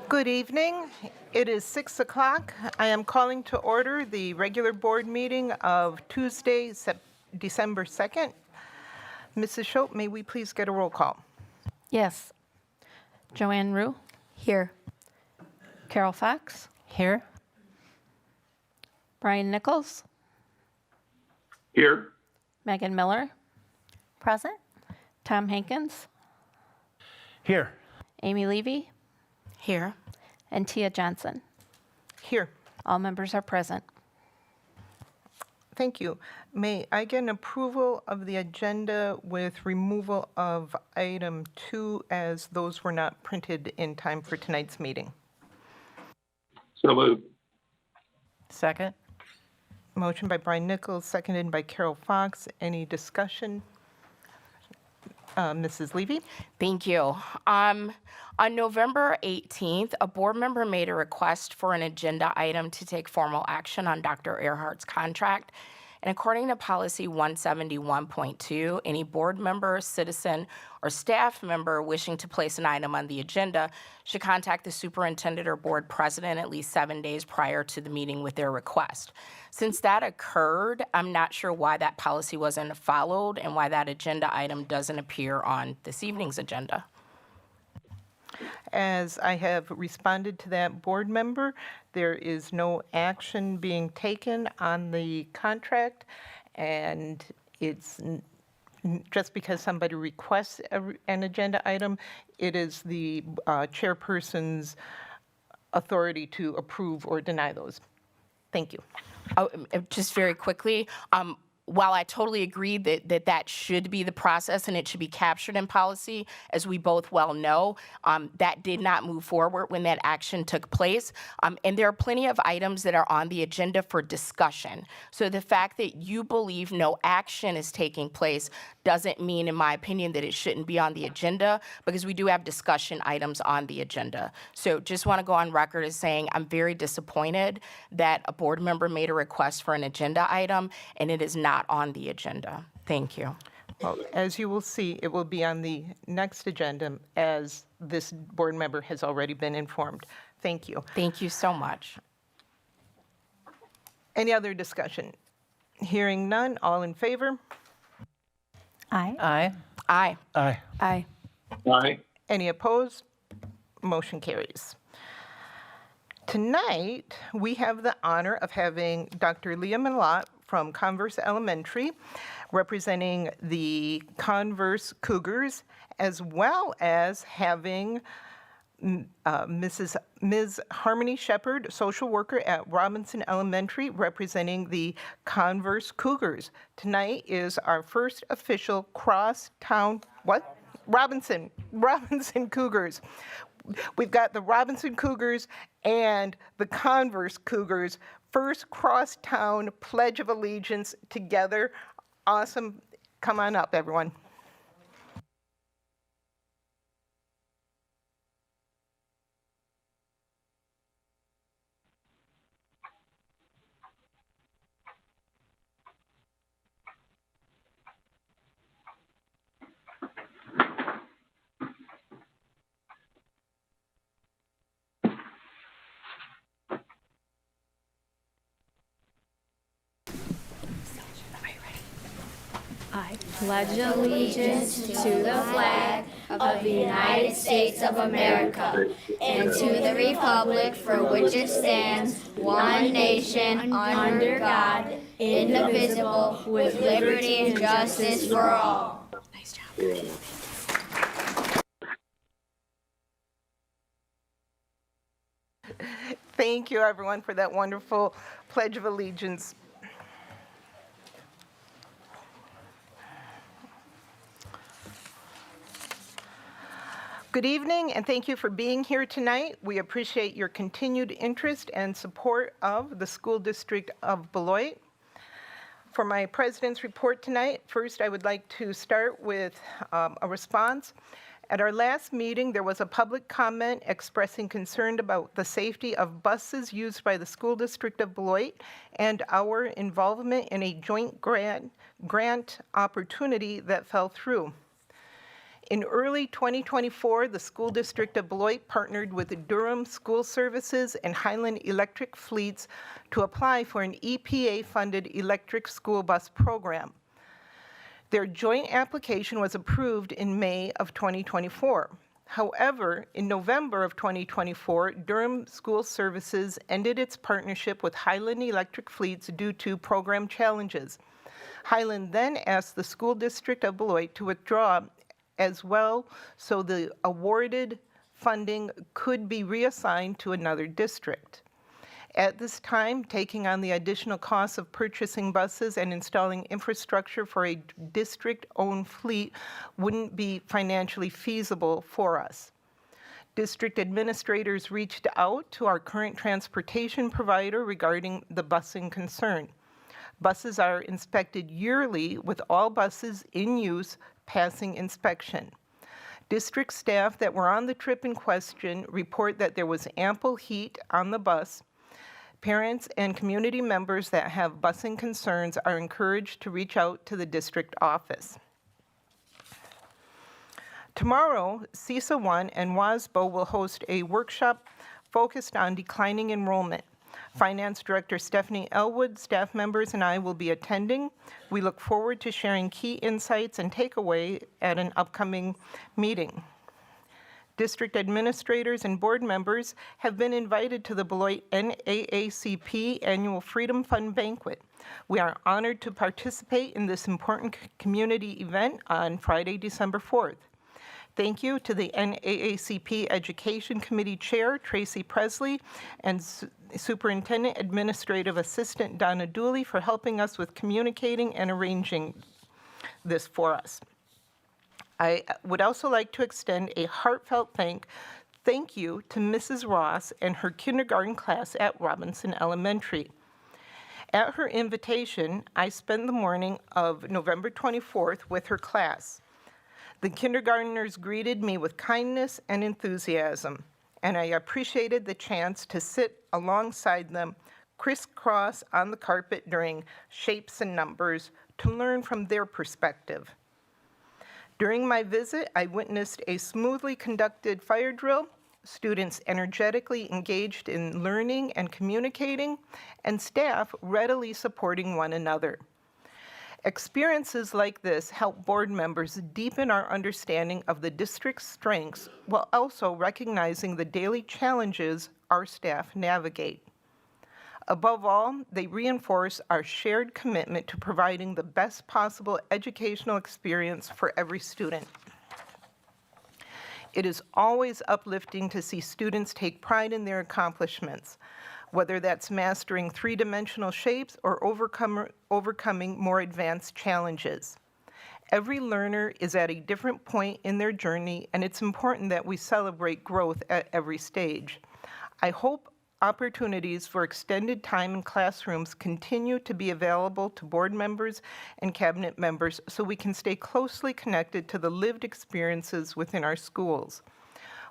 Good evening. It is 6 o'clock. I am calling to order the regular board meeting of Tuesday, December 2nd. Mrs. Schultz, may we please get a roll call? Yes. Joanne Rue? Here. Carol Fox? Here. Brian Nichols? Here. Megan Miller? Present. Tom Hankins? Here. Amy Levy? Here. And Tia Johnson. Here. All members are present. Thank you. May I get an approval of the agenda with removal of item 2 as those were not printed in time for tonight's meeting? So moved. Second. Motion by Brian Nichols, seconded by Carol Fox. Any discussion? Mrs. Levy? Thank you. On November 18th, a board member made a request for an agenda item to take formal action on Dr. Earhart's contract. And according to policy 171.2, any board member, citizen, or staff member wishing to place an item on the agenda should contact the superintendent or board president at least 7 days prior to the meeting with their request. Since that occurred, I'm not sure why that policy wasn't followed and why that agenda item doesn't appear on this evening's agenda. As I have responded to that board member, there is no action being taken on the contract, and it's just because somebody requests an agenda item, it is the chairperson's authority to approve or deny those. Thank you. Oh, just very quickly, while I totally agree that should be the process and it should be captured in policy, as we both well know, that did not move forward when that action took place. And there are plenty of items that are on the agenda for discussion. So the fact that you believe no action is taking place doesn't mean, in my opinion, that it shouldn't be on the agenda, because we do have discussion items on the agenda. So just want to go on record as saying I'm very disappointed that a board member made a request for an agenda item and it is not on the agenda. Thank you. Well, as you will see, it will be on the next agenda, as this board member has already been informed. Thank you. Thank you so much. Any other discussion? Hearing none, all in favor? Aye. Aye. Aye. Aye. Aye. Aye. Any opposed? Motion carries. Tonight, we have the honor of having Dr. Leah Malott from Converse Elementary, representing the Converse Cougars, as well as having Ms. Harmony Shepard, social worker at Robinson Elementary, representing the Converse Cougars. Tonight is our first official cross-town, Robinson Cougars. We've got the Robinson Cougars and the Converse Cougars, first cross-town Pledge of Allegiance together. Awesome. Come on up, everyone. I pledge allegiance to the flag of the United States of America and to the republic for which it stands, one nation, under God, indivisible, with liberty and justice for all. Nice job. Thank you, everyone, for that wonderful Pledge of Allegiance. Good evening, and thank you for being here tonight. We appreciate your continued interest and support of the School District of Beloit. For my president's report tonight, first I would like to start with a response. At our last meeting, there was a public comment expressing concern about the safety of buses used by the School District of Beloit and our involvement in a joint grant opportunity that fell through. In early 2024, the School District of Beloit partnered with Durham School Services and Highland Electric Fleets to apply for an EPA-funded electric school bus program. Their joint application was approved in May of 2024. However, in November of 2024, Durham School Services ended its partnership with Highland Electric Fleets due to program challenges. Highland then asked the School District of Beloit to withdraw as well, so the awarded funding could be reassigned to another district. At this time, taking on the additional costs of purchasing buses and installing infrastructure for a district-owned fleet wouldn't be financially feasible for us. District administrators reached out to our current transportation provider regarding the busing concern. Buses are inspected yearly, with all buses in use passing inspection. District staff that were on the trip in question report that there was ample heat on the bus. Parents and community members that have busing concerns are encouraged to reach out to the district office. Tomorrow, CISA 1 and WASBO will host a workshop focused on declining enrollment. Finance Director Stephanie Elwood, staff members, and I will be attending. We look forward to sharing key insights and takeaway at an upcoming meeting. District administrators and board members have been invited to the Beloit NAACP Annual Freedom Fund Banquet. We are honored to participate in this important community event on Friday, December 4th. Thank you to the NAACP Education Committee Chair, Tracy Presley, and Superintendent Administrative Assistant Donna Dooley for helping us with communicating and arranging this for us. I would also like to extend a heartfelt thank you to Mrs. Ross and her kindergarten class at Robinson Elementary. At her invitation, I spent the morning of November 24th with her class. The kindergartners greeted me with kindness and enthusiasm, and I appreciated the chance to sit alongside them, crisscross on the carpet during shapes and numbers to learn from their perspective. During my visit, I witnessed a smoothly conducted fire drill, students energetically engaged in learning and communicating, and staff readily supporting one another. Experiences like this help board members deepen our understanding of the district's strengths while also recognizing the daily challenges our staff navigate. Above all, they reinforce our shared commitment to providing the best possible educational experience for every student. It is always uplifting to see students take pride in their accomplishments, whether that's mastering three-dimensional shapes or overcoming more advanced challenges. Every learner is at a different point in their journey, and it's important that we celebrate growth at every stage. I hope opportunities for extended time in classrooms continue to be available to board members and cabinet members so we can stay closely connected to the lived experiences within our schools.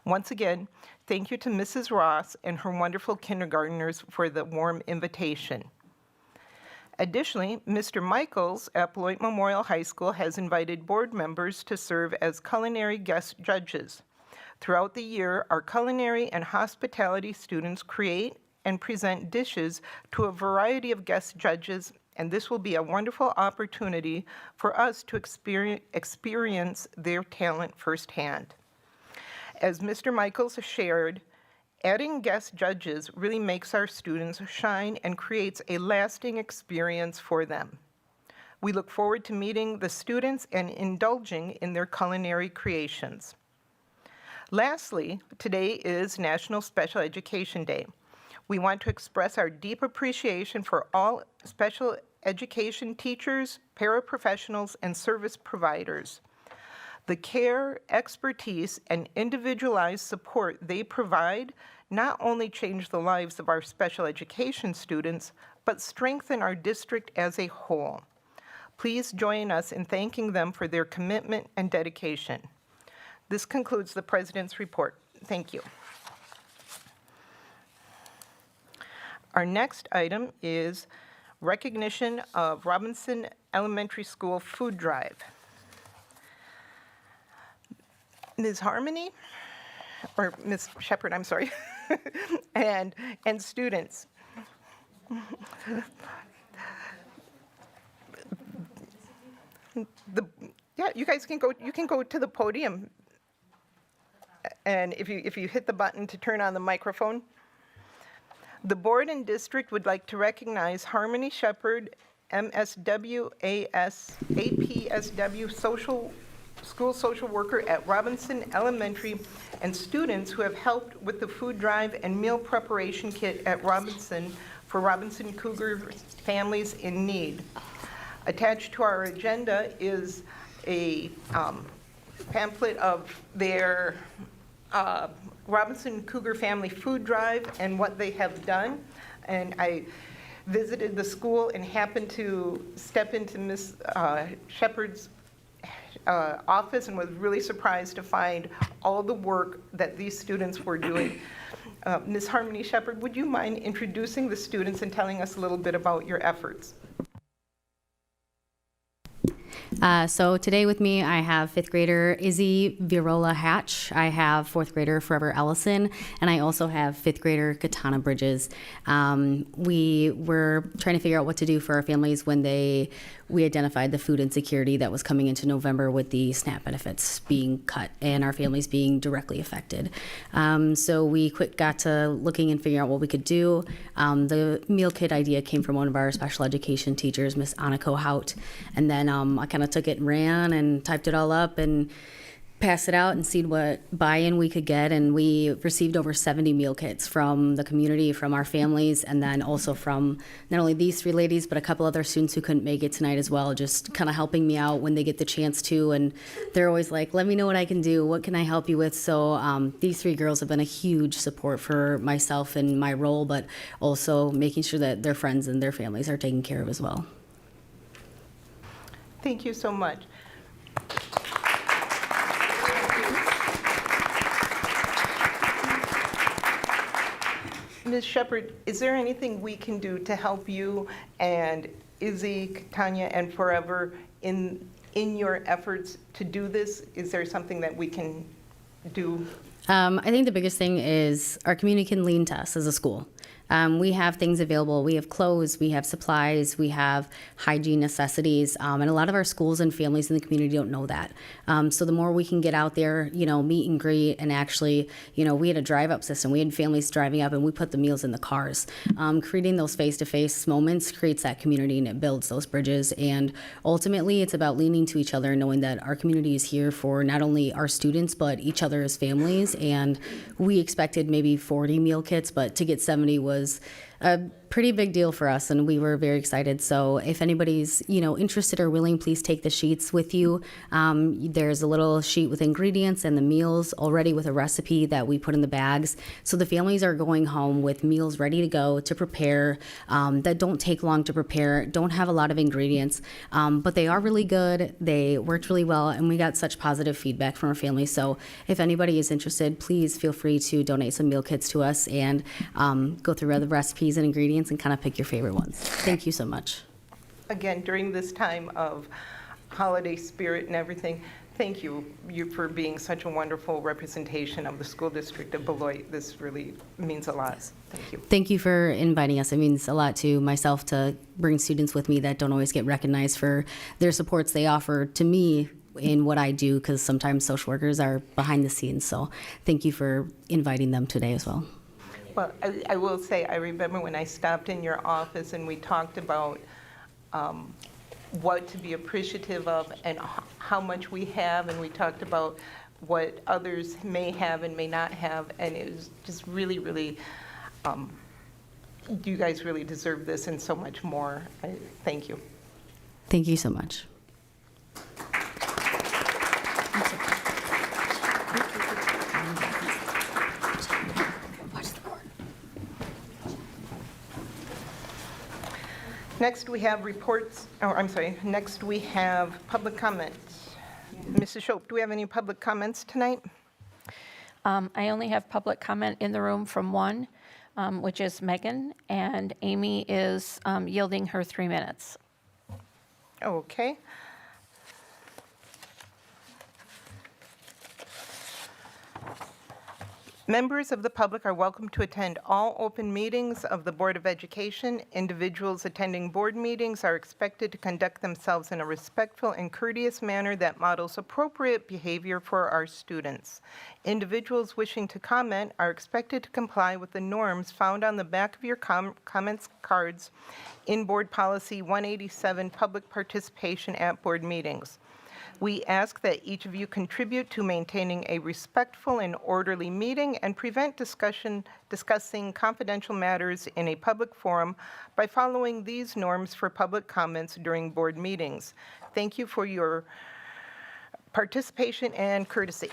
Once again, thank you to Mrs. Ross and her wonderful kindergartners for the warm invitation. Additionally, Mr. Michaels at Beloit Memorial High School has invited board members to serve as culinary guest judges. Throughout the year, our culinary and hospitality students create and present dishes to a variety of guest judges, and this will be a wonderful opportunity for us to experience their talent firsthand. As Mr. Michaels shared, adding guest judges really makes our students shine and creates a lasting experience for them. We look forward to meeting the students and indulging in their culinary creations. Lastly, today is National Special Education Day. We want to express our deep appreciation for all special education teachers, paraprofessionals, and service providers. The care, expertise, and individualized support they provide not only change the lives of our special education students, but strengthen our district as a whole. Please join us in thanking them for their commitment and dedication. This concludes the President's report. Thank you. Our next item is recognition of Robinson Elementary School Food Drive. Ms. Harmony, or Ms. Shepherd, I'm sorry, and students. Yeah, you guys can go to the podium. And if you hit the button to turn on the microphone. The board and district would like to recognize Harmony Shepherd, MSW, APSW, school social worker at Robinson Elementary, and students who have helped with the food drive and meal preparation kit at Robinson for Robinson Cougar families in need. Attached to our agenda is a pamphlet of their Robinson Cougar Family Food Drive and what they have done. And I visited the school and happened to step into Ms. Shepherd's office and was really surprised to find all the work that these students were doing. Ms. Harmony Shepherd, would you mind introducing the students and telling us a little bit about your efforts? So today with me, I have fifth grader Izzy Virola Hatch. I have fourth grader Forever Ellison, and I also have fifth grader Katana Bridges. We were trying to figure out what to do for our families when we identified the food insecurity that was coming into November with the SNAP benefits being cut and our families being directly affected. So we got to looking and figuring out what we could do. The meal kit idea came from one of our special education teachers, Miss Aniko Hout, and then I kind of took it and ran and typed it all up and passed it out and seen what buy-in we could get, and we received over 70 meal kits from the community, from our families, and then also from not only these three ladies, but a couple other students who couldn't make it tonight as well, just kind of helping me out when they get the chance to, and they're always like, let me know what I can do, what can I help you with? So these three girls have been a huge support for myself and my role, but also making sure that their friends and their families are taken care of as well. Thank you so much. Ms. Shepherd, is there anything we can do to help you and Izzy, Tanya, and Forever in your efforts to do this? Is there something that we can do? I think the biggest thing is our community can lean to us as a school. We have things available. We have clothes, we have supplies, we have hygiene necessities, and a lot of our schools and families in the community don't know that. So the more we can get out there, meet and greet, and actually, we had a drive-up system. We had families driving up, and we put the meals in the cars. Creating those face-to-face moments creates that community, and it builds those bridges. And ultimately, it's about leaning to each other and knowing that our community is here for not only our students, but each other as families. And we expected maybe 40 meal kits, but to get 70 was a pretty big deal for us, and we were very excited. So if anybody's interested or willing, please take the sheets with you. There's a little sheet with ingredients and the meals already with a recipe that we put in the bags. So the families are going home with meals ready to go to prepare, that don't take long to prepare, don't have a lot of ingredients, but they are really good. They worked really well, and we got such positive feedback from our families. So if anybody is interested, please feel free to donate some meal kits to us and go through the recipes and ingredients and kind of pick your favorite ones. Thank you so much. Again, during this time of holiday spirit and everything, thank you for being such a wonderful representation of the school district of Beloit. This really means a lot. Thank you. Thank you for inviting us. It means a lot to myself to bring students with me that don't always get recognized for their supports they offer to me in what I do, because sometimes social workers are behind the scenes. So thank you for inviting them today as well. Well, I will say, I remember when I stopped in your office and we talked about what to be appreciative of and how much we have, and we talked about what others may have and may not have, and it was just really, really, you guys really deserve this and so much more. Thank you. Thank you so much. Next, we have next we have public comment. Mrs. Shope, do we have any public comments tonight? I only have public comment in the room from one, which is Megan, and Amy is yielding her 3 minutes. Okay. Members of the public are welcome to attend all open meetings of the Board of Education. Individuals attending board meetings are expected to conduct themselves in a respectful and courteous manner that models appropriate behavior for our students. Individuals wishing to comment are expected to comply with the norms found on the back of your comments cards in Board Policy 187, Public Participation at Board Meetings. We ask that each of you contribute to maintaining a respectful and orderly meeting and prevent discussing confidential matters in a public forum by following these norms for public comments during board meetings. Thank you for your participation and courtesy.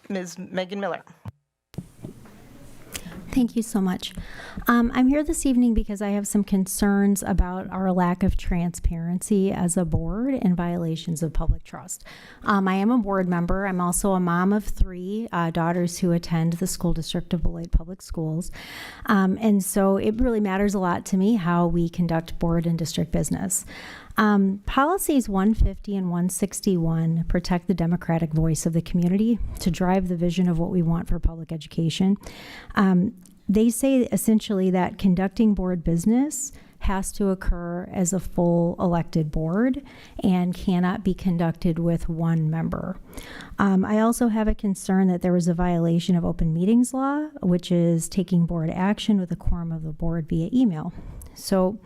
Ms. Megan Miller. Thank you so much. I'm here this evening because I have some concerns about our lack of transparency as a board and violations of public trust. I am a board member. I'm also a mom of 3 daughters who attend the school district of Beloit Public Schools. And so it really matters a lot to me how we conduct board and district business. Policies 150 and 161 protect the democratic voice of the community to drive the vision of what we want for public education. They say essentially that conducting board business has to occur as a full elected board and cannot be conducted with 1 member. I also have a concern that there was a violation of open meetings law, which is taking board action with a quorum of the board via email. So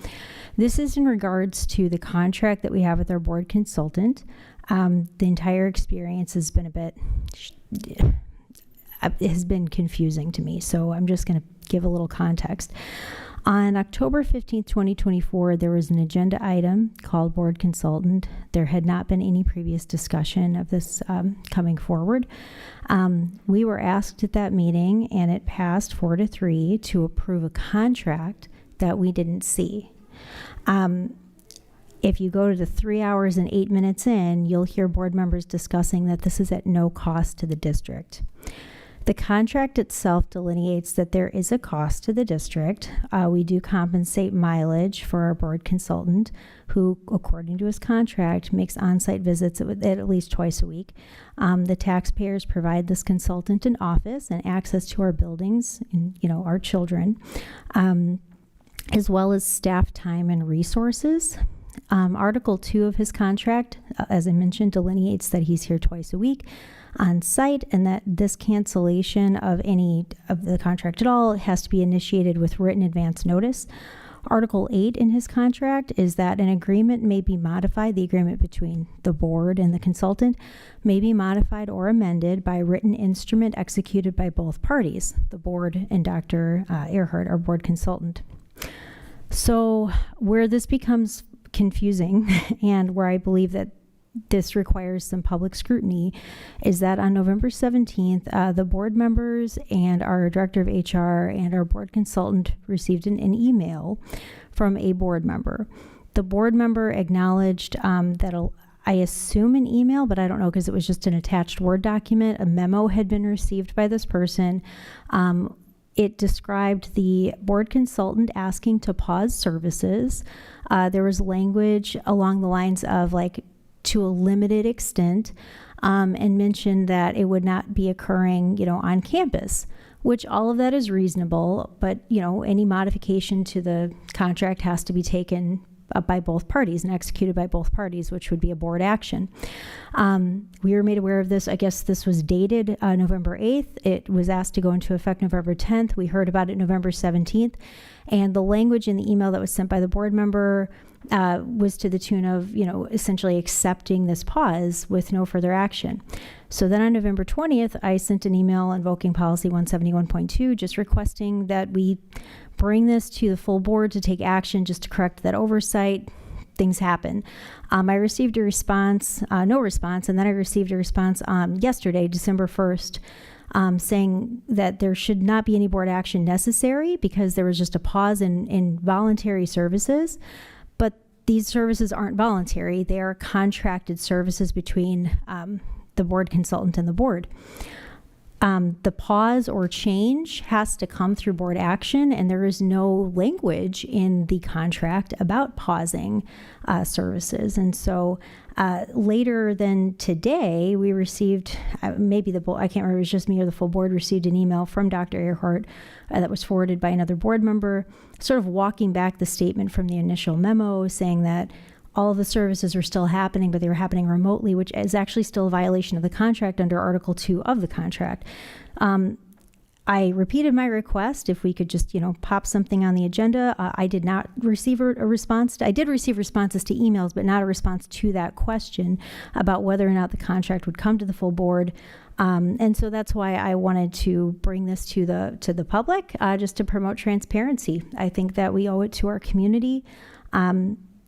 this is in regards to the contract that we have with our board consultant. The entire experience has been has been confusing to me. So I'm just going to give a little context. On October 15th, 2024, there was an agenda item called board consultant. There had not been any previous discussion of this coming forward. We were asked at that meeting, and it passed 4-3 to approve a contract that we didn't see. If you go to the 3 hours and 8 minutes in, you'll hear board members discussing that this is at no cost to the district. The contract itself delineates that there is a cost to the district. We do compensate mileage for our board consultant, who, according to his contract, makes on-site visits at least twice a week. The taxpayers provide this consultant an office and access to our buildings and, our children, as well as staff time and resources. Article 2 of his contract, as I mentioned, delineates that he's here twice a week on site, and that this cancellation of any of the contract at all has to be initiated with written advance notice. Article 8 in his contract is that an agreement may be modified, the agreement between the board and the consultant may be modified or amended by written instrument executed by both parties, the board and Dr. Earhart, our board consultant. So where this becomes confusing and where I believe that this requires some public scrutiny is that on November 17th, the board members and our director of HR and our board consultant received an email from a board member. The board member acknowledged that I assume an email, but I don't know because it was just an attached Word document. A memo had been received by this person. It described the board consultant asking to pause services. There was language along the lines of to a limited extent, and mentioned that it would not be occurring, on campus, which all of that is reasonable, but, any modification to the contract has to be taken by both parties and executed by both parties, which would be a board action. We were made aware of this. I guess this was dated November 8th. It was asked to go into effect November 10th. We heard about it November 17th. And the language in the email that was sent by the board member was to the tune of, essentially accepting this pause with no further action. So then on November 20th, I sent an email invoking policy 171.2, just requesting that we bring this to the full board to take action just to correct that oversight. Things happen. I received a response, no response, and then I received a response yesterday, December 1st, saying that there should not be any board action necessary because there was just a pause in voluntary services. But these services aren't voluntary. They are contracted services between the board consultant and the board. The pause or change has to come through board action, and there is no language in the contract about pausing services. And so later than today, we received, maybe I can't remember, it was just me or the full board received an email from Dr. Earhart that was forwarded by another board member, sort of walking back the statement from the initial memo, saying that all of the services are still happening, but they were happening remotely, which is actually still a violation of the contract under Article 2 of the contract. I repeated my request if we could just, pop something on the agenda. I did not receive a response. I did receive responses to emails, but not a response to that question about whether or not the contract would come to the full board. And so that's why I wanted to bring this to the public, just to promote transparency. I think that we owe it to our community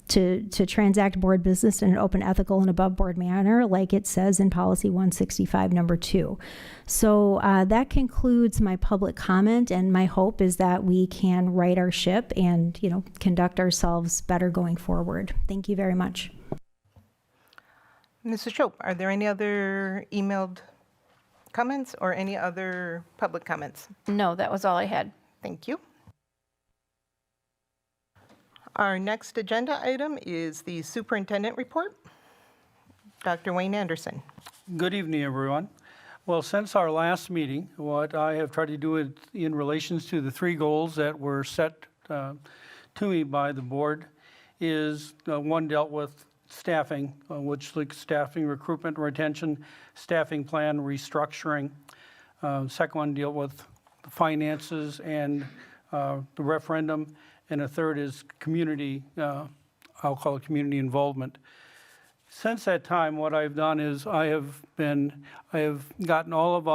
to transact board business in an open, ethical, and above board manner, like it says in Policy 165, number 2. So that concludes my public comment, and my hope is that we can right our ship and, conduct ourselves better going forward. Thank you very much. Mrs. Shope, are there any other emailed comments or any other public comments? No, that was all I had. Thank you. Our next agenda item is the superintendent report. Dr. Wayne Anderson. Good evening, everyone. Well, since our last meeting, what I have tried to do in relations to the 3 goals that were set to me by the board is one dealt with staffing, which like staffing, recruitment, retention, staffing plan, restructuring. Second one dealt with the finances and the referendum. And a third is community, I'll call it community involvement. Since that time, what I've done is I have gotten all of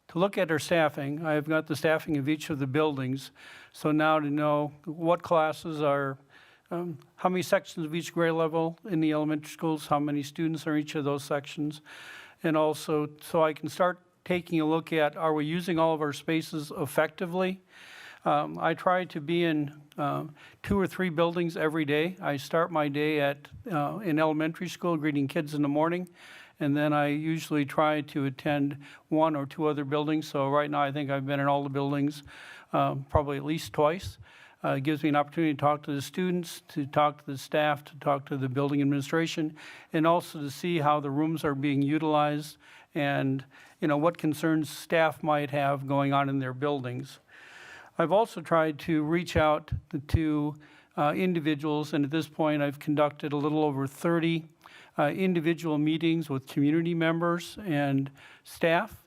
to look at our staffing. I've got the staffing of each of the buildings. So now to know what classes are, how many sections of each grade level in the elementary schools, how many students are each of those sections. And also, so I can start taking a look at, are we using all of our spaces effectively? I try to be in 2 or 3 buildings every day. I start my day in elementary school, greeting kids in the morning, and then I usually try to attend 1 or 2 other buildings. So right now I think I've been in all the buildings probably at least twice. It gives me an opportunity to talk to the students, to talk to the staff, to talk to the building administration, and also to see how the rooms are being utilized and what concerns staff might have going on in their buildings. I've also tried to reach out to individuals, and at this point I've conducted a little over 30 individual meetings with community members and staff.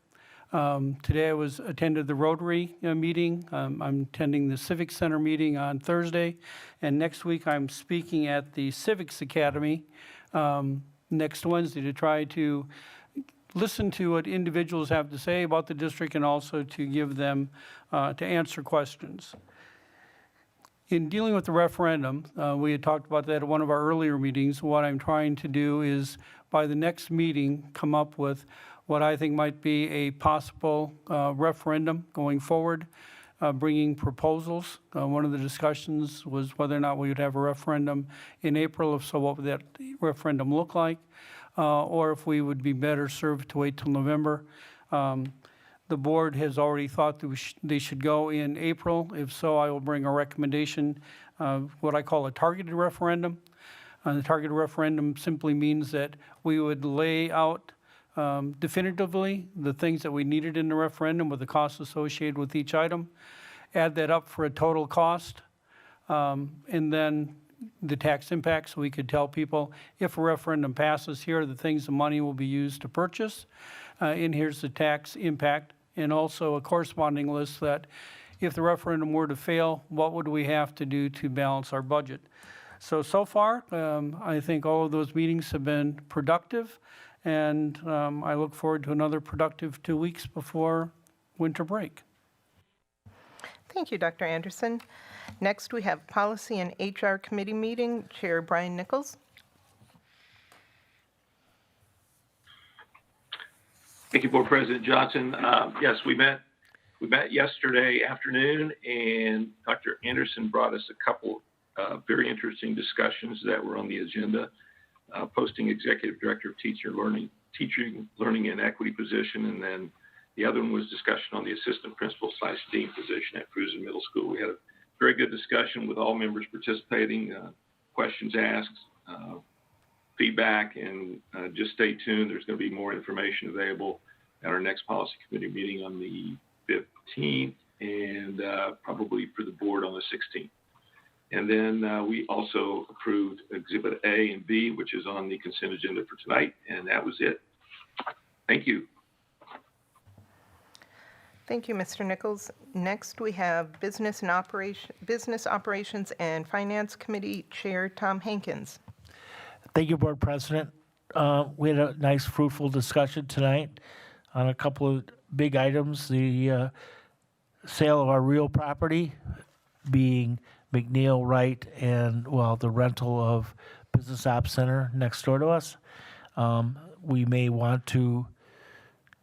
Today I attended the Rotary meeting. I'm attending the Civic Center meeting on Thursday, and next week I'm speaking at the Civics Academy next Wednesday to try to listen to what individuals have to say about the district and also to give them, to answer questions. In dealing with the referendum, we had talked about that at one of our earlier meetings. What I'm trying to do is, by the next meeting, come up with what I think might be a possible referendum going forward, bringing proposals. One of the discussions was whether or not we would have a referendum in April. If so, what would that referendum look like? Or if we would be better served to wait till November. The board has already thought that they should go in April. If so, I will bring a recommendation, what I call a targeted referendum. The targeted referendum simply means that we would lay out definitively the things that we needed in the referendum with the costs associated with each item, add that up for a total cost, and then the tax impact, so we could tell people if a referendum passes, here are the things the money will be used to purchase, and here's the tax impact, and also a corresponding list that if the referendum were to fail, what would we have to do to balance our budget? So far, I think all of those meetings have been productive, and I look forward to another productive 2 weeks before winter break. Thank you, Dr. Anderson. Next, we have Policy and HR Committee meeting, Chair Brian Nichols. Thank you, Board President Johnson. Yes, we met yesterday afternoon, and Dr. Anderson brought us a couple very interesting discussions that were on the agenda. Posting Executive Director of Teaching, Learning, and Equity position, and then The other one was discussion on the assistant principal / dean position at Cruzen Middle School. We had a very good discussion with all members participating, questions asked, feedback, and just stay tuned. There's going to be more information available at our next policy committee meeting on the 15th and probably for the board on the 16th. And then we also approved Exhibit A and B, which is on the consent agenda for tonight, and that was it. Thank you. Thank you, Mr. Nichols. Next, we have Business Operations and Finance Committee Chair Tom Hankins. Thank you, Board President. We had a nice, fruitful discussion tonight on a couple of big items. The sale of our real property being McNeil Wright and, well, the rental of Business Ops Center next door to us. We may want to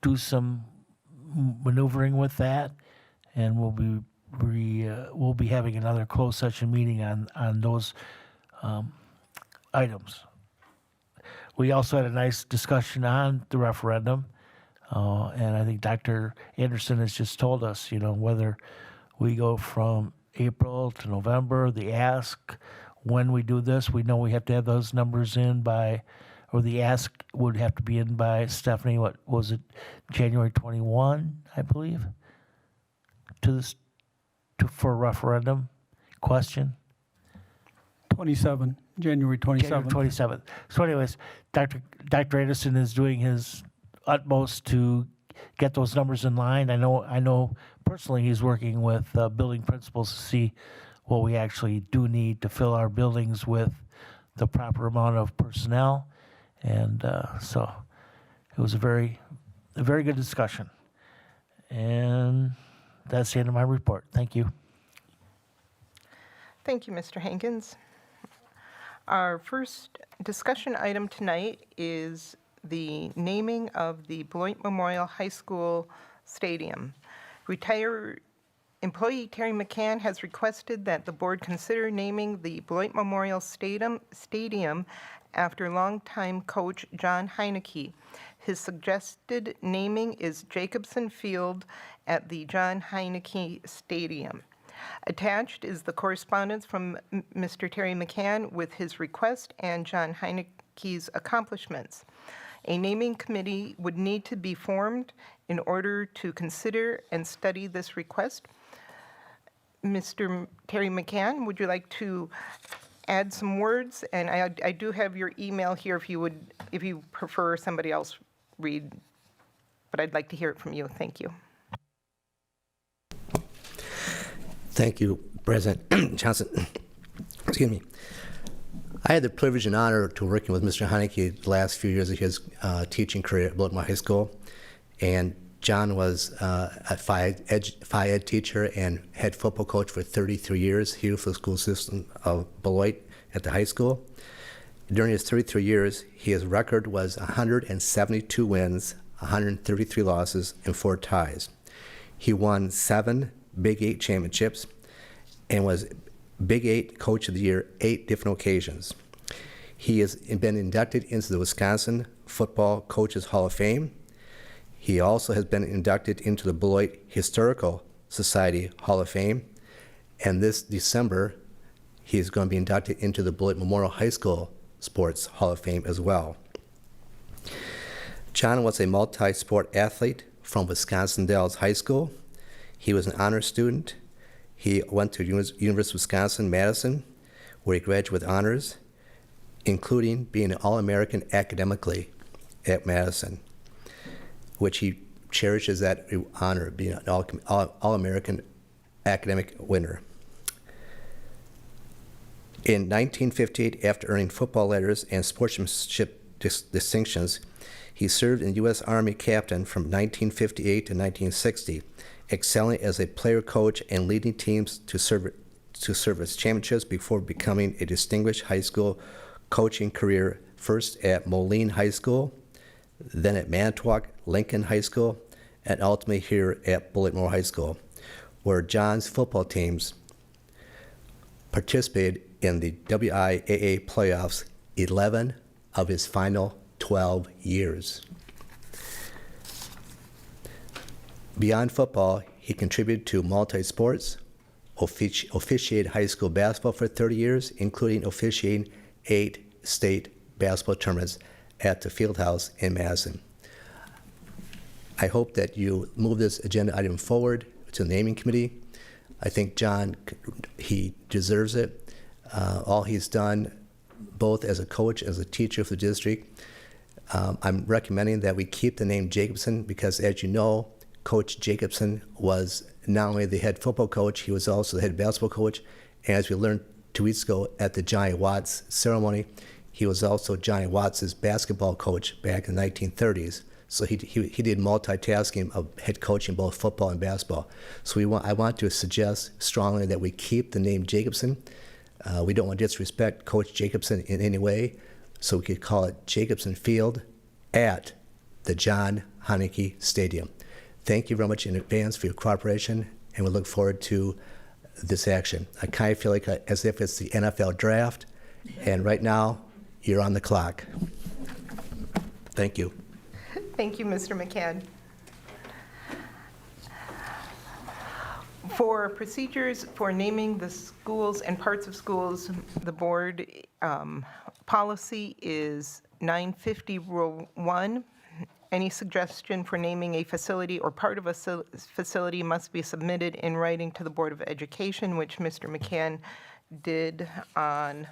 do some maneuvering with that, and we'll be having another closed session meeting on those items. We also had a nice discussion on the referendum, and I think Dr. Anderson has just told us, whether we go from April to November, the ask, when we do this, we know we have to have those numbers in by, or the ask would have to be in by, Stephanie, what was it, January 21, I believe, for a referendum question? 27, January 27th. January 27th. So anyways, Dr. Anderson is doing his utmost to get those numbers in line. I know personally he's working with building principals to see what we actually do need to fill our buildings with the proper amount of personnel. And so it was a very good discussion. And that's the end of my report. Thank you. Thank you, Mr. Hankins. Our first discussion item tonight is the naming of the Beloit Memorial High School Stadium. Retired employee Terry McCann has requested that the board consider naming the Beloit Memorial Stadium after longtime coach John Heineke. His suggested naming is Jacobson Field at the John Heineke Stadium. Attached is the correspondence from Mr. Terry McCann with his request and John Heineke's accomplishments. A naming committee would need to be formed in order to consider and study this request. Mr. Terry McCann, would you like to add some words? And I do have your email here if you prefer somebody else read, but I'd like to hear it from you. Thank you. Thank you, President Johnson. Excuse me. I had the privilege and honor to working with Mr. Heineke the last few years of his teaching career at Beloit High School. And John was a Phi Ed teacher and head football coach for 33 years here for the school system of Beloit at the high school. During his 33 years, his record was 172 wins, 133 losses, and 4 ties. He won 7 Big 8 championships and was Big 8 Coach of the Year 8 different occasions. He has been inducted into the Wisconsin Football Coaches Hall of Fame. He also has been inducted into the Beloit Historical Society Hall of Fame. And this December, he is going to be inducted into the Beloit Memorial High School Sports Hall of Fame as well. John was a multi-sport athlete from Wisconsin Dells High School. He was an honor student. He went to University of Wisconsin-Madison, where he graduated with honors, including being an All-American academically at Madison, which he cherishes that honor, being an All-American academic winner. In 1958, after earning football letters and sportsmanship distinctions, he served in U.S. Army captain from 1958 to 1960, excelling as a player coach and leading teams to service championships before becoming a distinguished high school coaching career, first at Moline High School, then at Manitowoc Lincoln High School, and ultimately here at Beloit Memorial High School, where John's football teams participated in the WIAA playoffs 11 of his final 12 years. Beyond football, he contributed to multi-sports, officiated high school basketball for 30 years, including officiating 8 state basketball tournaments at the Fieldhouse in Madison. I hope that you move this agenda item forward to the naming committee. I think John, he deserves it. All he's done, both as a coach, as a teacher for the district. I'm recommending that we keep the name Jacobson because, as you know, Coach Jacobson was not only the head football coach, he was also the head basketball coach. And as we learned 2 weeks ago at the Johnny Watts ceremony, he was also Johnny Watts' basketball coach back in the 1930s. So he did multitasking of head coaching both football and basketball. So I want to suggest strongly that we keep the name Jacobson. We don't want to disrespect Coach Jacobson in any way, so we could call it Jacobson Field at the John Heineke Stadium. Thank you very much in advance for your cooperation, and we look forward to this action. I kind of feel like as if it's the NFL draft, and right now, you're on the clock. Thank you. Thank you, Mr. McCann. For procedures for naming the schools and parts of schools, the board policy is 950 Rule 1. Any suggestion for naming a facility or part of a facility must be submitted in writing to the Board of Education, which Mr. McCann did on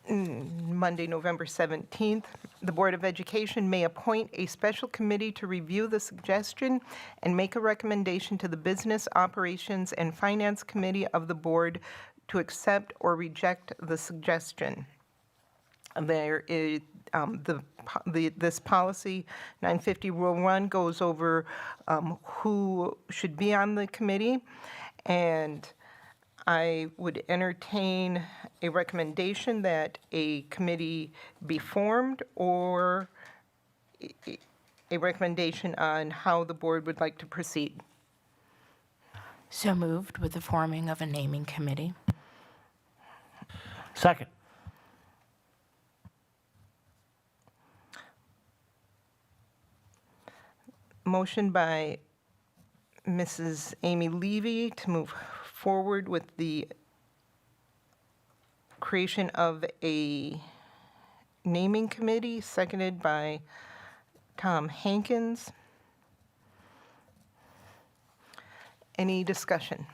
Monday, November 17th. The Board of Education may appoint a special committee to review the suggestion and make a recommendation to the Business Operations and Finance Committee of the board to accept or reject the suggestion. There is this policy 950 Rule 1 goes over who should be on the committee, and I would entertain a recommendation that a committee be formed or a recommendation on how the board would like to proceed. So moved with the forming of a naming committee. Second. Motion by Mrs. Amy Levy to move forward with the creation of a naming committee, seconded by Tom Hankins. Any discussion?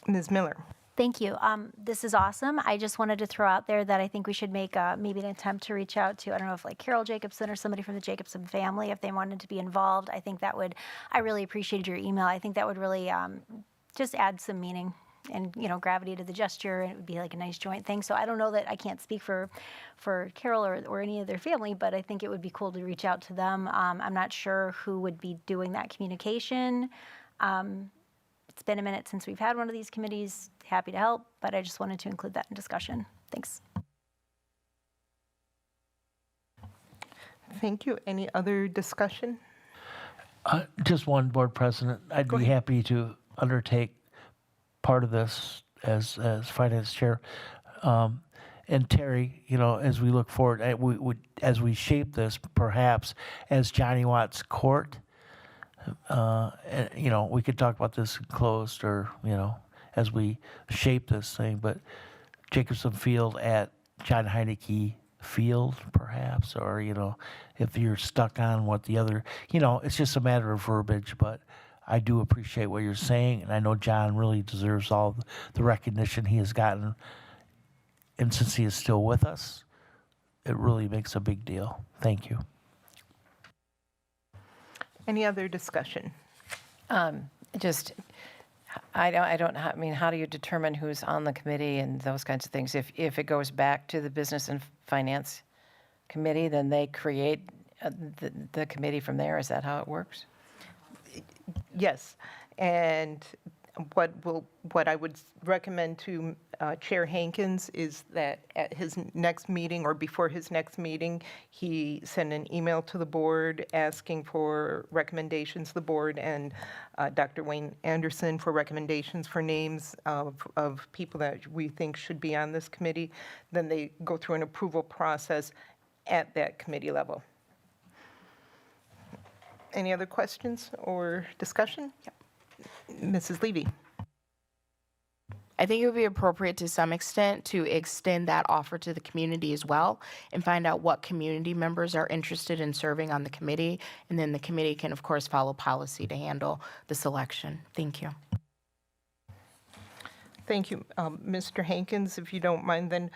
Ms. Miller. Thank you. This is awesome. I just wanted to throw out there that I think we should make maybe an attempt to reach out to, I don't know if like Carol Jacobson or somebody from the Jacobson family, if they wanted to be involved. I think that would, I really appreciated your email. I think that would really just add some meaning and, you know, gravity to the gesture, and it would be like a nice joint thing. So I don't know that I can't speak for Carol or any of their family, but I think it would be cool to reach out to them. I'm not sure who would be doing that communication. It's been a minute since we've had one of these committees. Happy to help, but I just wanted to include that in discussion. Thanks. Thank you. Any other discussion? Just one, Board President. I'd be happy to undertake part of this as Finance Chair. And Terry, you know, as we look forward, as we shape this, perhaps as Johnny Watts Court, you know, we could talk about this closed or, you know, as we shape this thing, but Jacobson Field at John Heineke Field, perhaps, or, you know, if you're stuck on what the other, you know, it's just a matter of verbiage, but I do appreciate what you're saying, and I know John really deserves all the recognition he has gotten, and since he is still with us, it really makes a big deal. Thank you. Any other discussion? I mean, how do you determine who's on the committee and those kinds of things? If it goes back to the Business and Finance Committee, then they create the committee from there? Is that how it works? Yes, and what I would recommend to Chair Hankins is that at his next meeting or before his next meeting, he send an email to the board asking for recommendations to the board and Dr. Wayne Anderson for recommendations for names of people that we think should be on this committee. Then they go through an approval process at that committee level. Any other questions or discussion? Mrs. Levy? I think it would be appropriate to some extent to extend that offer to the community as well and find out what community members are interested in serving on the committee. And then the committee can, of course, follow policy to handle the selection. Thank you. Thank you. Mr. Hankins, if you don't mind, then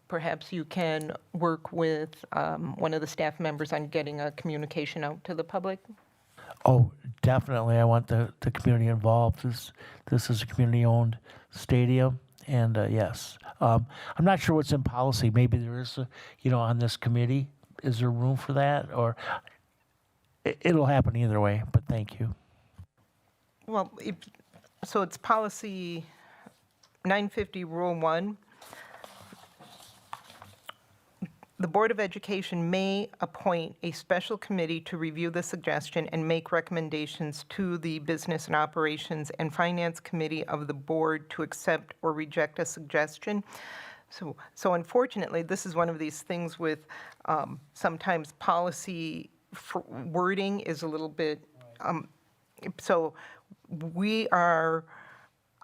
perhaps you can work with one of the staff members on getting a communication out to the public. Oh, definitely. I want the community involved. This is a community-owned stadium, and yes. I'm not sure what's in policy. Maybe there is, on this committee, is there room for that? Or it'll happen either way, but thank you. Well, so it's policy 950, Rule 1. The Board of Education may appoint a special committee to review the suggestion and make recommendations to the Business and Operations and Finance Committee of the board to accept or reject a suggestion. So unfortunately, this is one of these things with sometimes policy wording is a little bit, so we are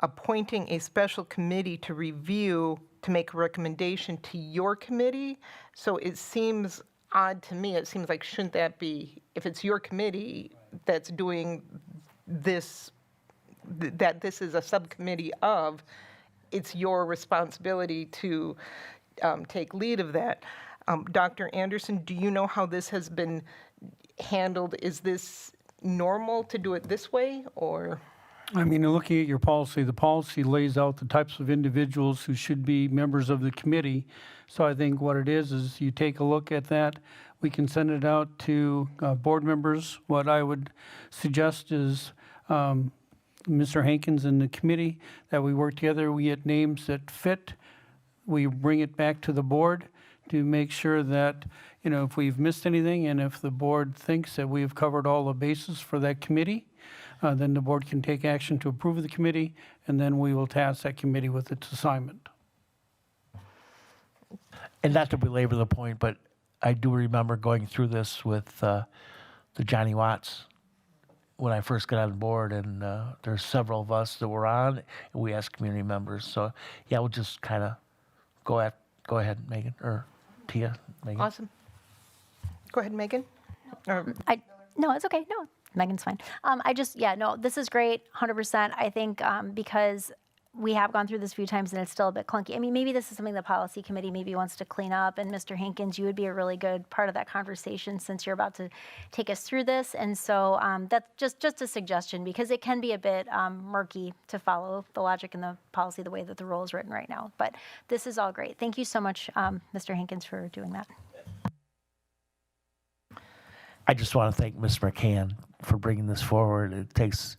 appointing a special committee to review, to make a recommendation to your committee. So it seems odd to me. It seems like, shouldn't that be, if it's your committee that's doing this, that this is a subcommittee of, it's your responsibility to take lead of that. Dr. Anderson, do you know how this has been handled? Is this normal to do it this way, or? I mean, looking at your policy, the policy lays out the types of individuals who should be members of the committee. So I think what it is you take a look at that. We can send it out to board members. What I would suggest is Mr. Hankins and the committee, that we work together, we get names that fit. We bring it back to the board to make sure that, if we've missed anything and if the board thinks that we've covered all the bases for that committee, then the board can take action to approve the committee, and then we will task that committee with its assignment. And not to belabor the point, but I do remember going through this with the Johnny Watts when I first got on board, and there's several of us that were on, and we asked community members. So yeah, we'll just kind of go ahead, Megan, or Tia, Megan. Awesome. Go ahead, Megan. No, it's okay. No, Megan's fine. This is great, 100%. I think because we have gone through this a few times and it's still a bit clunky. I mean, maybe this is something the policy committee maybe wants to clean up, and Mr. Hankins, you would be a really good part of that conversation since you're about to take us through this. And so that's just a suggestion, because it can be a bit murky to follow the logic and the policy the way that the rule is written right now. But this is all great. Thank you so much, Mr. Hankins, for doing that. I just want to thank Ms. McCann for bringing this forward. It takes,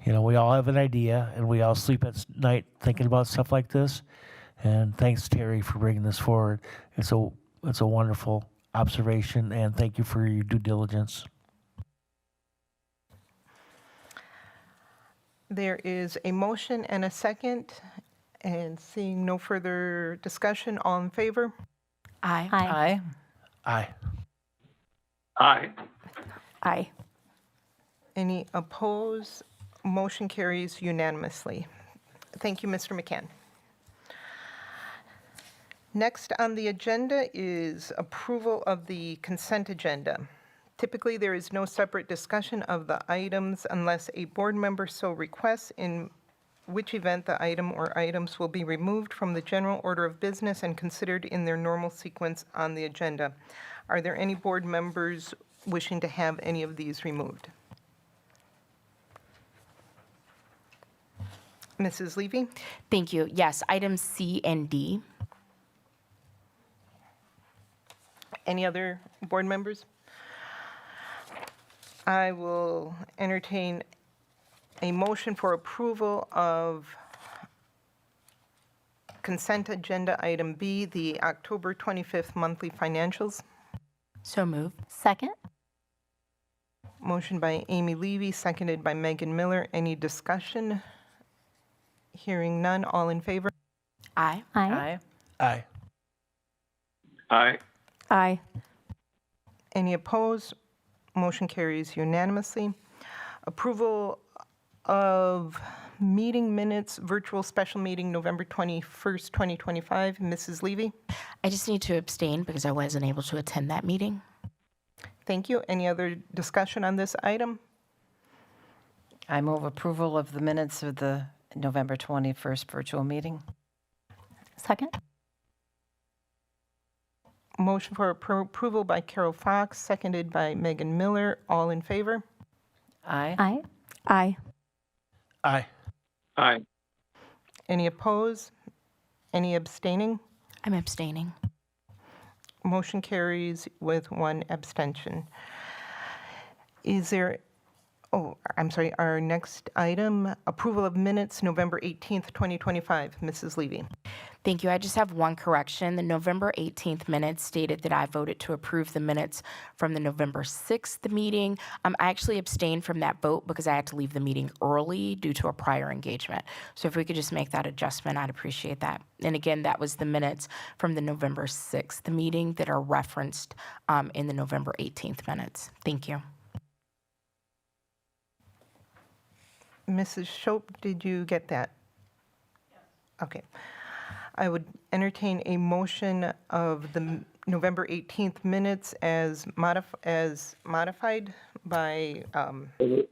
we all have an idea, and we all sleep at night thinking about stuff like this. And thanks, Terry, for bringing this forward. It's a wonderful observation, and thank you for your due diligence. There is a motion and a second, and seeing no further discussion, all in favor? Aye. Aye. Aye. Aye. Aye. Any opposed? Motion carries unanimously. Thank you, Mr. McCann. Next on the agenda is approval of the consent agenda. Typically, there is no separate discussion of the items unless a board member so requests, in which event the item or items will be removed from the general order of business and considered in their normal sequence on the agenda. Are there any board members wishing to have any of these removed? Mrs. Levy? Thank you. Yes, items C and D. Any other board members? I will entertain a motion for approval of consent agenda item B, the October 25th monthly financials. So moved. Second? Motion by Amy Levy, seconded by Megan Miller. Any discussion? Hearing none, all in favor? Aye. Aye. Aye. Aye. Aye. Any opposed? Motion carries unanimously. Approval of meeting minutes, virtual special meeting, November 21st, 2025. Mrs. Levy? I just need to abstain because I wasn't able to attend that meeting. Thank you. Any other discussion on this item? I move approval of the minutes of the November 21st virtual meeting. Second? Motion for approval by Carol Fox, seconded by Megan Miller. All in favor? Aye. Aye. Aye. Aye. Aye. Any opposed? Any abstaining? I'm abstaining. Motion carries with one abstention. Is there, I'm sorry, our next item, approval of minutes, November 18th, 2025. Mrs. Levy. Thank you. I just have one correction. The November 18th minutes stated that I voted to approve the minutes from the November 6th meeting. I actually abstained from that vote because I had to leave the meeting early due to a prior engagement. So if we could just make that adjustment, I'd appreciate that. And again, that was the minutes from the November 6th meeting that are referenced in the November 18th minutes. Thank you. Mrs. Shope, did you get that? Yes. Okay. I would entertain a motion of the November 18th minutes as modified by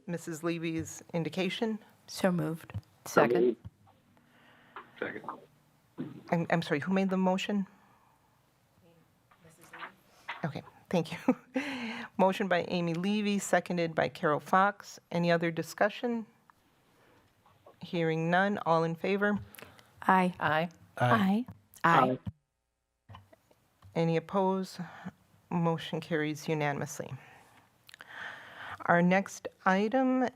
Mrs. Levy's indication. So moved. Second? Second. I'm sorry, who made the motion? Okay, thank you. Motion by Amy Levy, seconded by Carol Fox. Any other discussion? Hearing none, all in favor? Aye. Aye. Aye. Aye. Any opposed? Motion carries unanimously. Our next item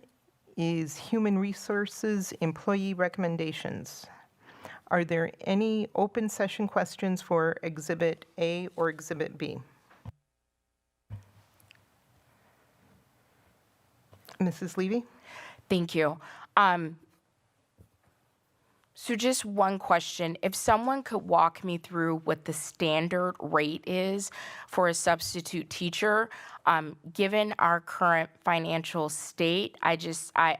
is Human Resources Employee Recommendations. Are there any open session questions for Exhibit A or Exhibit B? Mrs. Levy? Thank you. So just one question. If someone could walk me through what the standard rate is for a substitute teacher, given our current financial state, I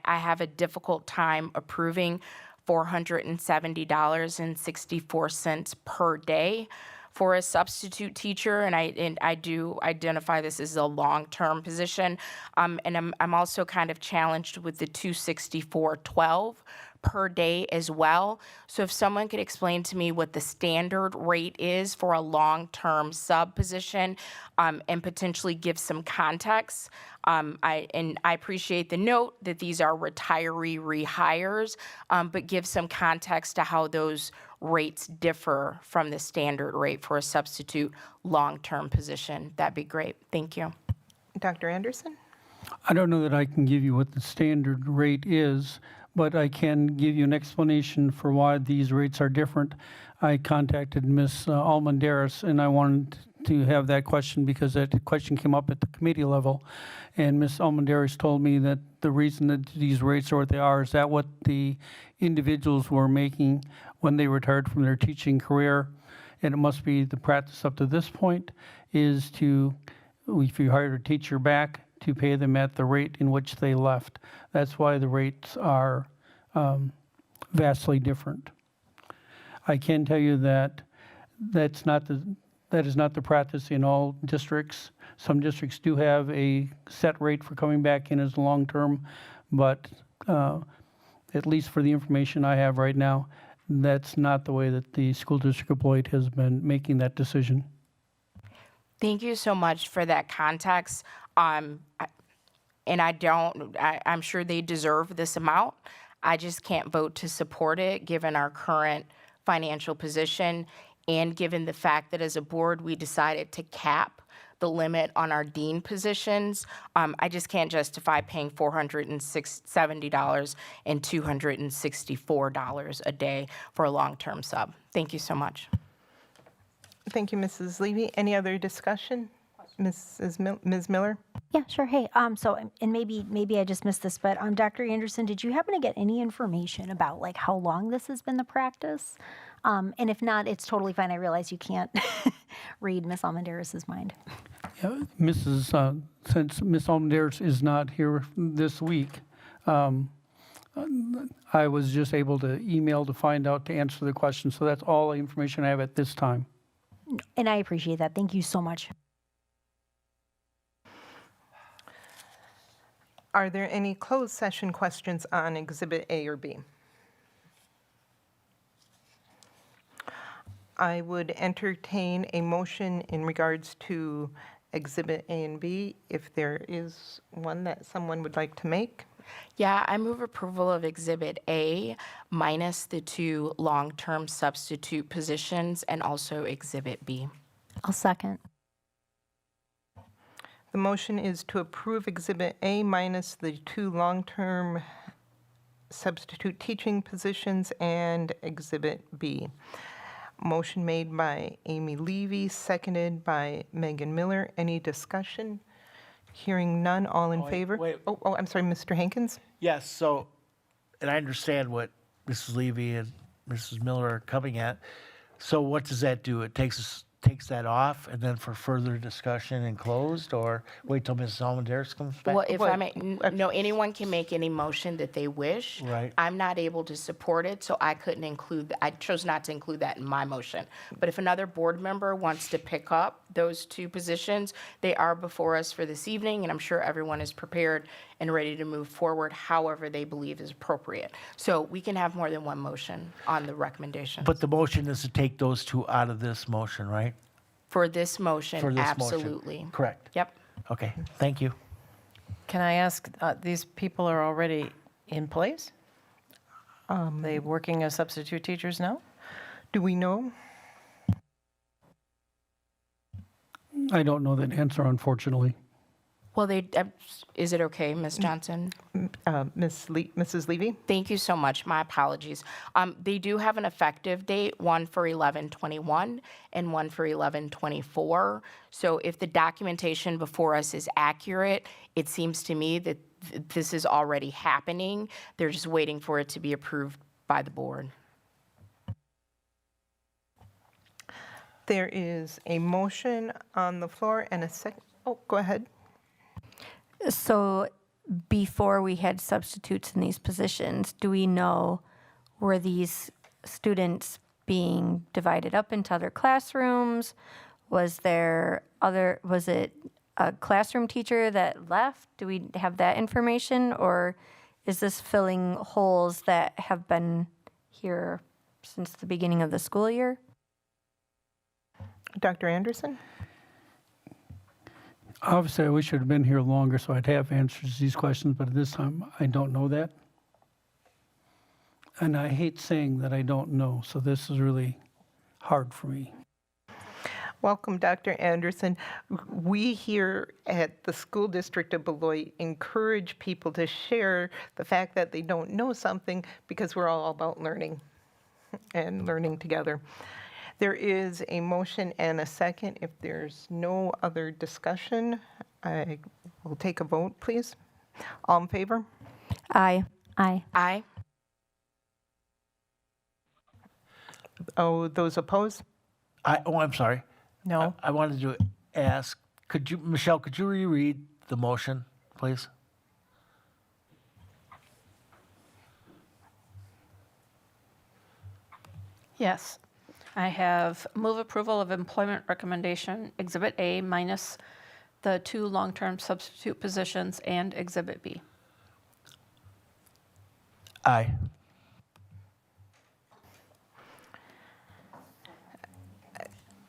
have a difficult time approving $470.64 per day for a substitute teacher, and I do identify this as a long-term position, and I'm also kind of challenged with the $264.12 per day as well. So if someone could explain to me what the standard rate is for a long-term sub position, and potentially give some context. I appreciate the note that these are retiree rehires, but give some context to how those rates differ from the standard rate for a substitute long-term position. That'd be great. Thank you. Dr. Anderson? I don't know that I can give you what the standard rate is, but I can give you an explanation for why these rates are different. I contacted Ms. Almendares, and I wanted to have that question because that question came up at the committee level. And Ms. Almendares told me that the reason that these rates are what they are is that what the individuals were making when they retired from their teaching career, and it must be the practice up to this point, is to, if you hired a teacher back, to pay them at the rate in which they left. That's why the rates are vastly different. I can tell you that that is not the practice in all districts. Some districts do have a set rate for coming back in as long-term, but at least for the information I have right now, that's not the way that the school district of Beloit has been making that decision. Thank you so much for that context. And I'm sure they deserve this amount. I just can't vote to support it given our current financial position and given the fact that as a board we decided to cap the limit on our dean positions. I just can't justify paying $470 and $264 a day for a long-term sub. Thank you so much. Thank you, Mrs. Levy. Any other discussion? Ms. Miller? Yeah, sure. Hey, so, and maybe I just missed this, but Dr. Anderson, did you happen to get any information about like how long this has been the practice? And if not, it's totally fine. I realize you can't read Ms. Almendares' mind. Since Ms. Almendares is not here this week, I was just able to email to find out to answer the question. So that's all the information I have at this time. And I appreciate that. Thank you so much. Are there any closed session questions on Exhibit A or B? I would entertain a motion in regards to Exhibit A and B, if there is one that someone would like to make. Yeah, I move approval of Exhibit A minus the 2 long-term substitute positions and also Exhibit B. I'll second. The motion is to approve Exhibit A minus the 2 long-term substitute teaching positions and Exhibit B. Motion made by Amy Levy, seconded by Megan Miller. Any discussion? Hearing none, all in favor? wait. Oh, I'm sorry, Mr. Hankins? Yes, so, and I understand what Mrs. Levy and Mrs. Miller are coming at. So what does that do? It takes that off and then for further discussion and closed, or wait till Mrs. Almendares comes back? Well, if I may, no, anyone can make any motion that they wish. Right. I'm not able to support it, so I couldn't include, I chose not to include that in my motion. But if another board member wants to pick up those 2 positions, they are before us for this evening, and I'm sure everyone is prepared and ready to move forward however they believe is appropriate. So we can have more than one motion on the recommendation. But the motion is to take those 2 out of this motion, right? For this motion, For this motion. absolutely. Correct. Yep. Okay, thank you. Can I ask, these people are already in place? They working as substitute teachers now? Do we know? I don't know that answer, unfortunately. Well, is it okay, Ms. Johnson? Mrs. Levy? Thank you so much. My apologies. They do have an effective date, one for 11/21 and one for 11/24. So if the documentation before us is accurate, it seems to me that this is already happening. They're just waiting for it to be approved by the board. There is a motion on the floor and a second. Oh, go ahead. So before we had substitutes in these positions, do we know, were these students being divided up into other classrooms? Was it a classroom teacher that left? Do we have that information? Or is this filling holes that have been here since the beginning of the school year? Dr. Anderson? Obviously, I wish I'd have been here longer so I'd have answers to these questions, but at this time, I don't know that. And I hate saying that I don't know, so this is really hard for me. Welcome, Dr. Anderson. We here at the School District of Beloit encourage people to share the fact that they don't know something because we're all about learning and learning together. There is a motion and a second. If there's no other discussion, I will take a vote, please. All in favor? Aye. Aye. Aye. Oh, those opposed? I'm sorry. No? I wanted to ask, Michelle, could you reread the motion, please? Yes. I have move approval of employment recommendation, Exhibit A minus the 2 long-term substitute positions and Exhibit B. Aye.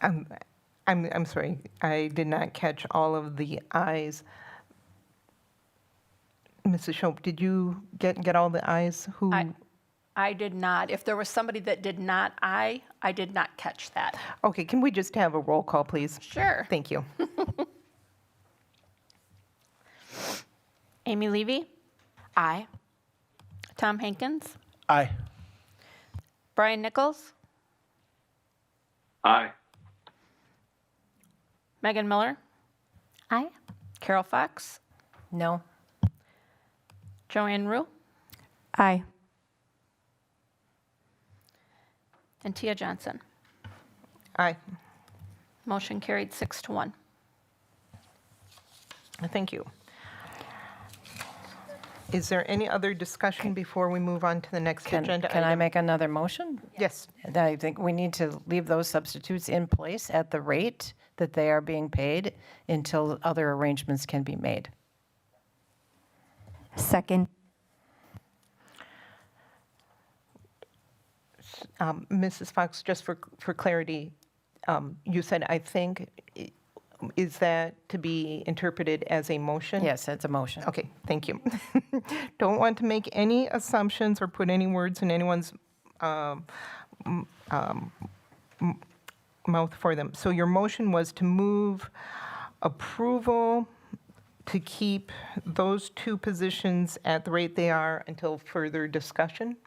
I'm sorry, I did not catch all of the ayes. Mrs. Shope, did you get all the ayes? Who? I did not. If there was somebody that did not, I did not catch that. Okay, can we just have a roll call, please? Sure. Thank you. Amy Levy, Aye. Tom Hankins, Aye. Brian Nichols, Aye. Megan Miller, Aye. Carol Fox, No? Joanne Rue, Aye. and Tia Johnson. Aye. Motion carried 6-1. Thank you. Is there any other discussion before we move on to the next agenda Can I item? make another motion? Yes. I think we need to leave those substitutes in place at the rate that they are being paid until other arrangements can be made. Second. Mrs. Fox, just for clarity, you said, I think, is that to be interpreted as a motion? Yes, it's a motion. Okay, thank you. Don't want to make any assumptions or put any words in anyone's mouth for them. So your motion was to move approval to keep those two positions at the rate they are until further discussion?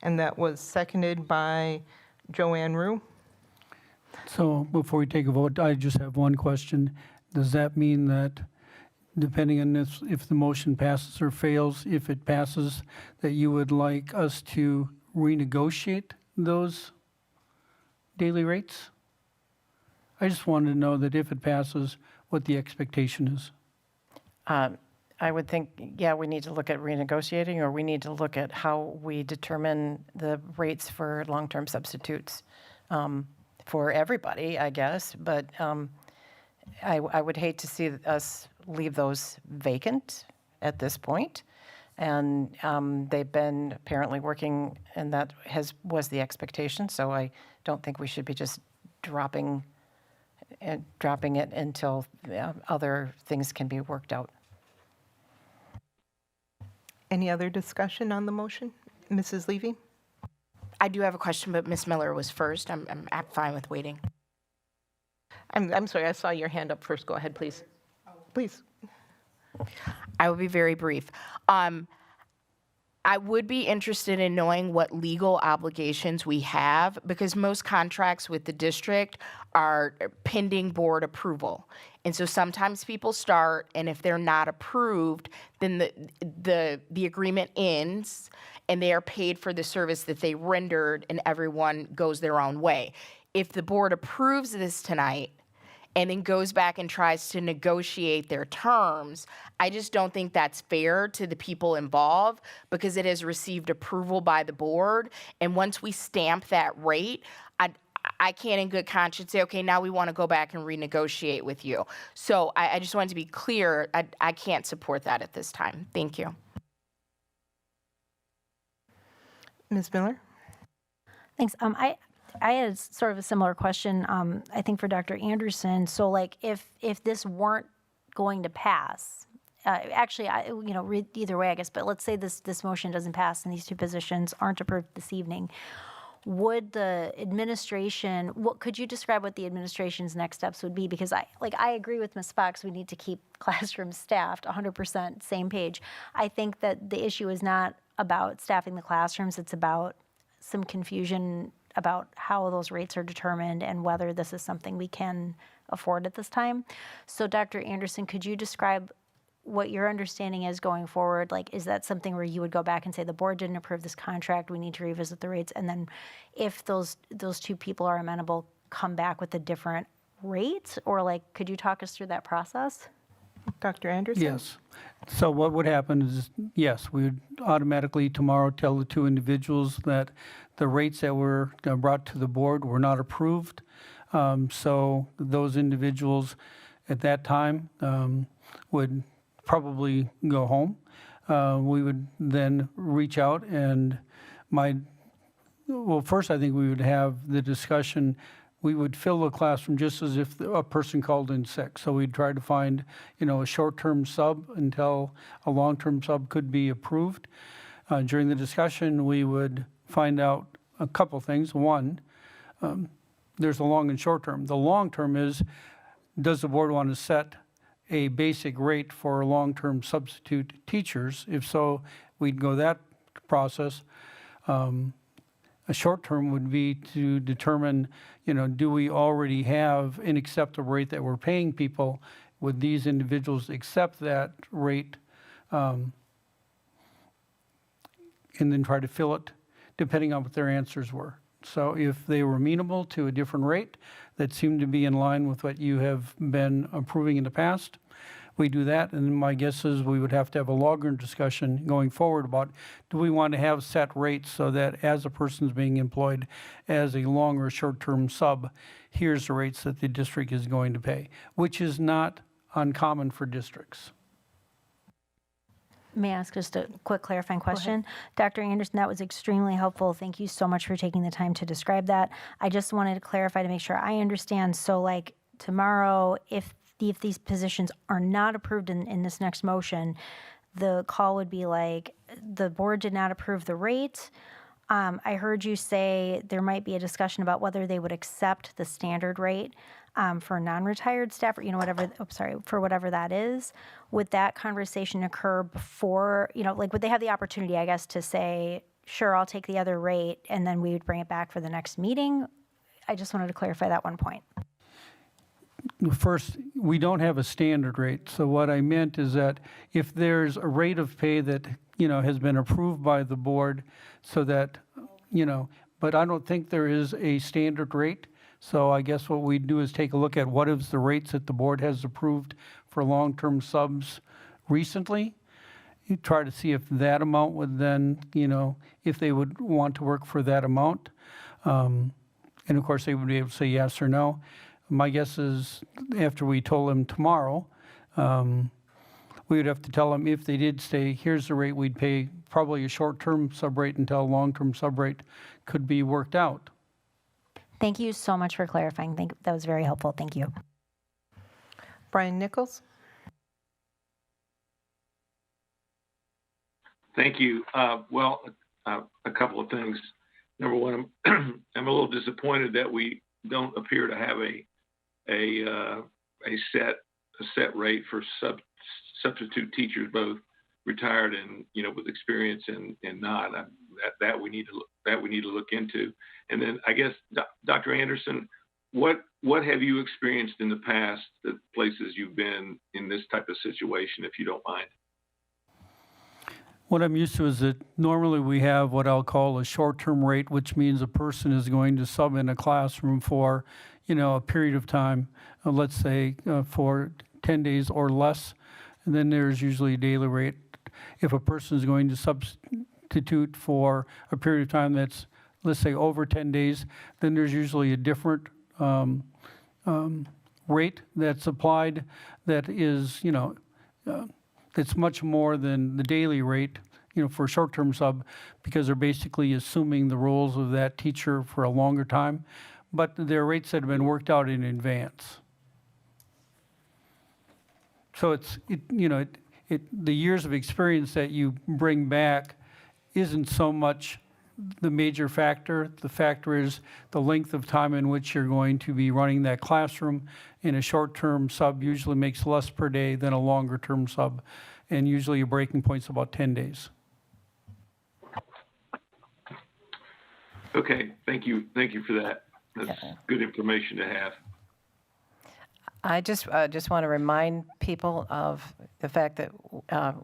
And that was seconded by Joanne Rue. So before we take a vote, I just have one question. Does that mean that depending on this, if the motion passes or fails, if it passes, that you would like us to renegotiate those daily rates? I just wanted to know that if it passes, what the expectation is. I would think, yeah, we need to look at renegotiating, or we need to look at how we determine the rates for long-term substitutes for everybody, I guess. But I would hate to see us leave those vacant at this point. And they've been apparently working, and that was the expectation. So I don't think we should be just dropping it until other things can be worked out. Any other discussion on the motion? Mrs. Levy? I do have a question, but Ms. Miller was first. I'm fine with waiting. I'm sorry, I saw your hand up first. Go ahead, please. Please. I will be very brief. I would be interested in knowing what legal obligations we have, because most contracts with the district are pending board approval. And so sometimes people start, and if they're not approved, then the agreement ends, and they are paid for the service that they rendered, and everyone goes their own way. If the board approves this tonight, and then goes back and tries to negotiate their terms, I just don't think that's fair to the people involved, because it has received approval by the board. And once we stamp that rate, I can't in good conscience say, okay, now we want to go back and renegotiate with you. So I just wanted to be clear, I can't support that at this time. Thank you. Ms. Miller? Thanks. I had sort of a similar question, I think for Dr. Anderson. So like if this weren't going to pass, actually, read either way, I guess, but let's say this motion doesn't pass and these two positions aren't approved this evening, would the administration, could you describe what the administration's next steps would be? Because I agree with Ms. Fox, we need to keep classrooms staffed, 100% same page. I think that the issue is not about staffing the classrooms, it's about some confusion about how those rates are determined and whether this is something we can afford at this time. So Dr. Anderson, could you describe what your understanding is going forward? Like, is that something where you would go back and say, the board didn't approve this contract, we need to revisit the rates? And then if those two people are amenable, come back with a different rate? Or like, could you talk us through that process? Dr. Anderson? Yes. So what would happen is, yes, we would automatically tomorrow tell the two individuals that the rates that were brought to the board were not approved. So those individuals at that time would probably go home. We would then reach out and first I think we would have the discussion. We would fill the classroom just as if a person called in sick. So we'd try to find, a short-term sub until a long-term sub could be approved. During the discussion, we would find out a couple things. One, there's the long and short term. The long term is, does the board want to set a basic rate for long-term substitute teachers? If so, we'd go that process. A short term would be to determine, do we already have an acceptable rate that we're paying people? Would these individuals accept that rate? And then try to fill it depending on what their answers were. So if they were amenable to a different rate that seemed to be in line with what you have been approving in the past, we do that, and my guess is we would have to have a longer discussion going forward about, do we want to have set rates so that as a person's being employed as a long or short-term sub, here's the rates that the district is going to pay, which is not uncommon for districts. May I ask just a quick clarifying question? Dr. Anderson, that was extremely helpful. Thank you so much for taking the time to describe that. I just wanted to clarify to make sure I understand. So like tomorrow, if these positions are not approved in this next motion, the call would be like, the board did not approve the rate. I heard you say there might be a discussion about whether they would accept the standard rate for non-retired staff, or, whatever, for whatever that is. Would that conversation occur before, like, would they have the opportunity, I guess, to say, sure, I'll take the other rate, and then we would bring it back for the next meeting? I just wanted to clarify that one point. First, we don't have a standard rate. So what I meant is that if there's a rate of pay that, has been approved by the board so that, but I don't think there is a standard rate. So I guess what we do is take a look at what is the rates that the board has approved for long-term subs recently. You try to see if that amount would then, if they would want to work for that amount. And of course, they would be able to say yes or no. My guess is after we told them tomorrow, we would have to tell them if they did say, here's the rate we'd pay, probably a short-term sub rate until a long-term sub rate could be worked out. Thank you so much for clarifying. That was very helpful. Thank you. Brian Nichols? Thank you. A couple of things. Number one, I'm a little disappointed that we don't appear to have a set rate for substitute teachers, both retired and with experience and not. That we need to look into. And then I guess Dr. Anderson, what have you experienced in the past, the places you've been in this type of situation, if you don't mind? What I'm used to is that normally we have what I'll call a short-term rate, which means a person is going to sub in a classroom for, a period of time, let's say for 10 days or less. And then there's usually a daily rate. If a person is going to substitute for a period of time that's, let's say, over 10 days, then there's usually a different rate that's applied that is, it's much more than the daily rate, for a short-term sub, because they're basically assuming the roles of that teacher for a longer time. But they're rates that have been worked out in advance. So the years of experience that you bring back isn't so much the major factor. The factor is the length of time in which you're going to be running that classroom. In a short-term sub usually makes less per day than a longer-term sub, and usually your breaking point's about 10 days. Okay, thank you for that. That's good information to have. I just want to remind people of the fact that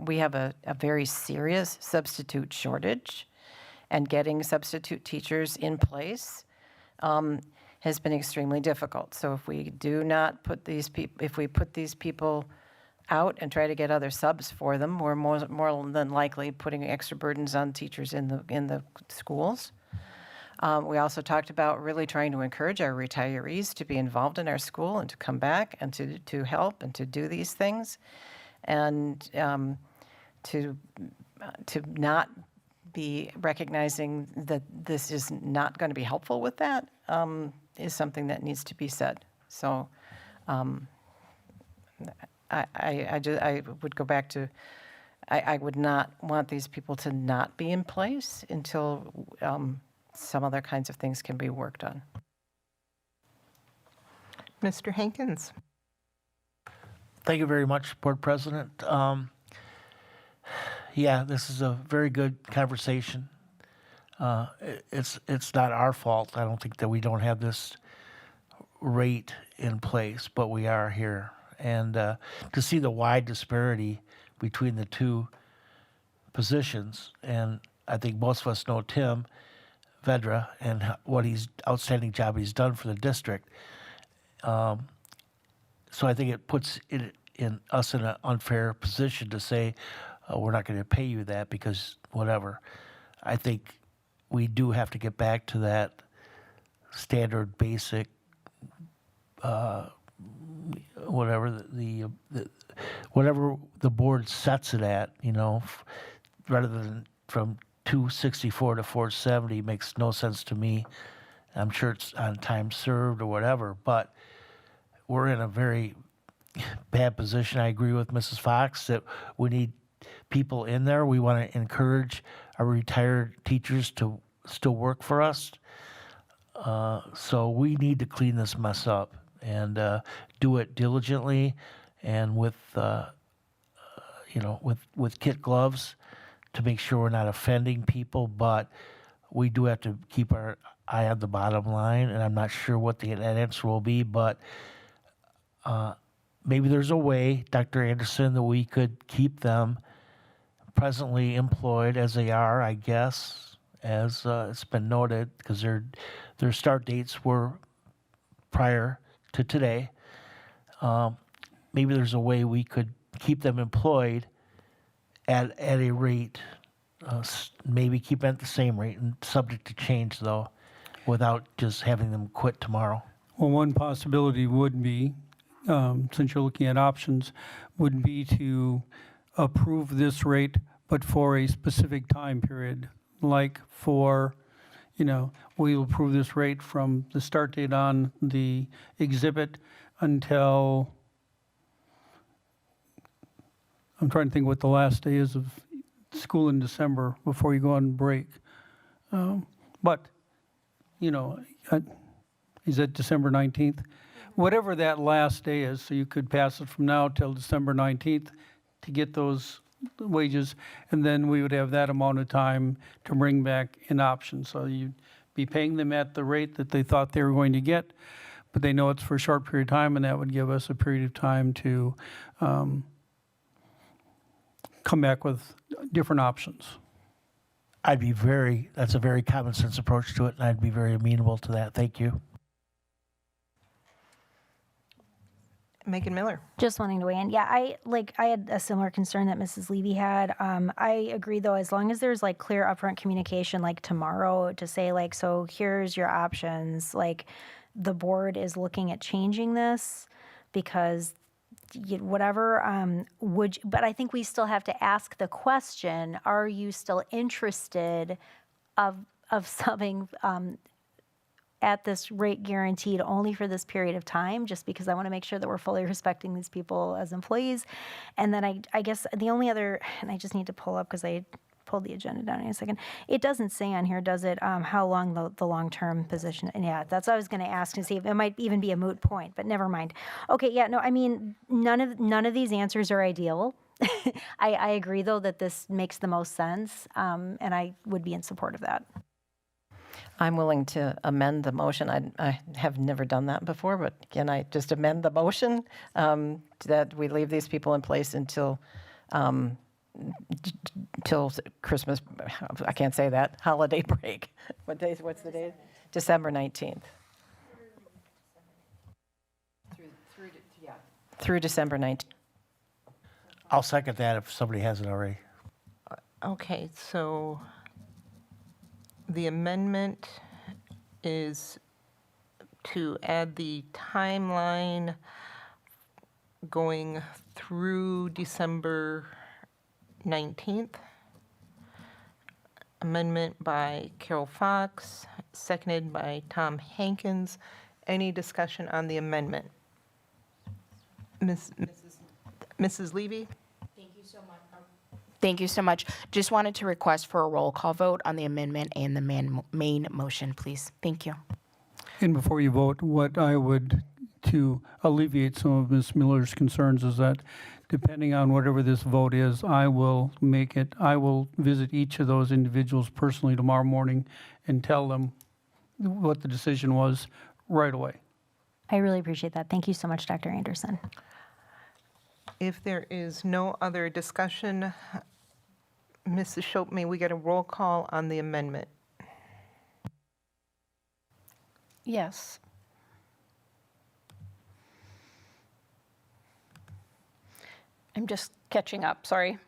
we have a very serious substitute shortage, and getting substitute teachers in place has been extremely difficult. So if we do not put these people, if we put these people out and try to get other subs for them, we're more than likely putting extra burdens on teachers in the schools. We also talked about really trying to encourage our retirees to be involved in our school and to come back and to help and to do these things, and to not be recognizing that this is not going to be helpful with that is something that needs to be said. So I would go back to, I would not want these people to not be in place until some other kinds of things can be worked on. Mr. Hankins? Thank you very much, Board President. Yeah, this is a very good conversation. It's not our fault. I don't think that we don't have this rate in place, but we are here. And to see the wide disparity between the two positions, and I think most of us know Tim Vedra and what outstanding job he's done for the district. So I think it puts it us in an unfair position to say, we're not going to pay you that because whatever. I think we do have to get back to that standard basic, whatever whatever the board sets it at, rather than from 264 to 470 makes no sense to me. I'm sure it's on time served or whatever, but we're in a very bad position. I agree with Mrs. Fox that we need people in there. We want to encourage our retired teachers to still work for us. So we need to clean this mess up and do it diligently and with kid gloves to make sure we're not offending people. But we do have to keep our eye on the bottom line, and I'm not sure what that answer will be, but maybe there's a way, Dr. Anderson, that we could keep them presently employed as they are, I guess, as it's been noted, because their start dates were prior to today. Maybe there's a way we could keep them employed at a rate, maybe keep it at the same rate, and subject to change, though, without just having them quit tomorrow. Well, one possibility would be, since you're looking at options, would be to approve this rate, but for a specific time period, like for, we'll approve this rate from the start date on the exhibit until, I'm trying to think what the last day is of school in December before you go on break. But, is it December 19th? Whatever that last day is, so you could pass it from now till December 19th to get those wages, and then we would have that amount of time to bring back an option. So you'd be paying them at the rate that they thought they were going to get, but they know it's for a short period of time, and that would give us a period of time to come back with different options. That's a very common sense approach to it, and I'd be very amenable to that. Thank you. Megan Miller. Just wanting to weigh in. Yeah, I had a similar concern that Mrs. Levy had. I agree, though, as long as there's clear upfront communication, tomorrow, to say so here's your options. The board is looking at changing this because whatever but I think we still have to ask the question: are you still interested of subbing at this rate guaranteed only for this period of time, just because I want to make sure that we're fully respecting these people as employees? And then I guess the only other, and I just need to pull up because I pulled the agenda down in a second. It doesn't say on here, does it, how long the long-term position, and yeah, that's what I was going to ask to see if it might even be a moot point, but never mind. Okay, yeah, no, I mean, none of these answers are ideal. I agree, though, that this makes the most sense, and I would be in support of that. I'm willing to amend the motion. I have never done that before, but can I just amend the motion that we leave these people in place until Christmas, I can't say that, holiday break. What's the date? December 19th. Through December 19th. I'll second that if somebody hasn't already. Okay, so the amendment is to add the timeline going through December 19th. Amendment by Carol Fox, seconded by Tom Hankins. Any discussion on the amendment? Mrs. Levy? Thank you so much. Just wanted to request for a roll call vote on the amendment and the main motion, please. Thank you. And before you vote, what I would, to alleviate some of Ms. Miller's concerns, is that depending on whatever this vote is, I will visit each of those individuals personally tomorrow morning and tell them what the decision was right away. I really appreciate that. Thank you so much, Dr. Anderson. If there is no other discussion, Mrs. Shope, may we get a roll call on the amendment? Yes. I'm just catching up, sorry.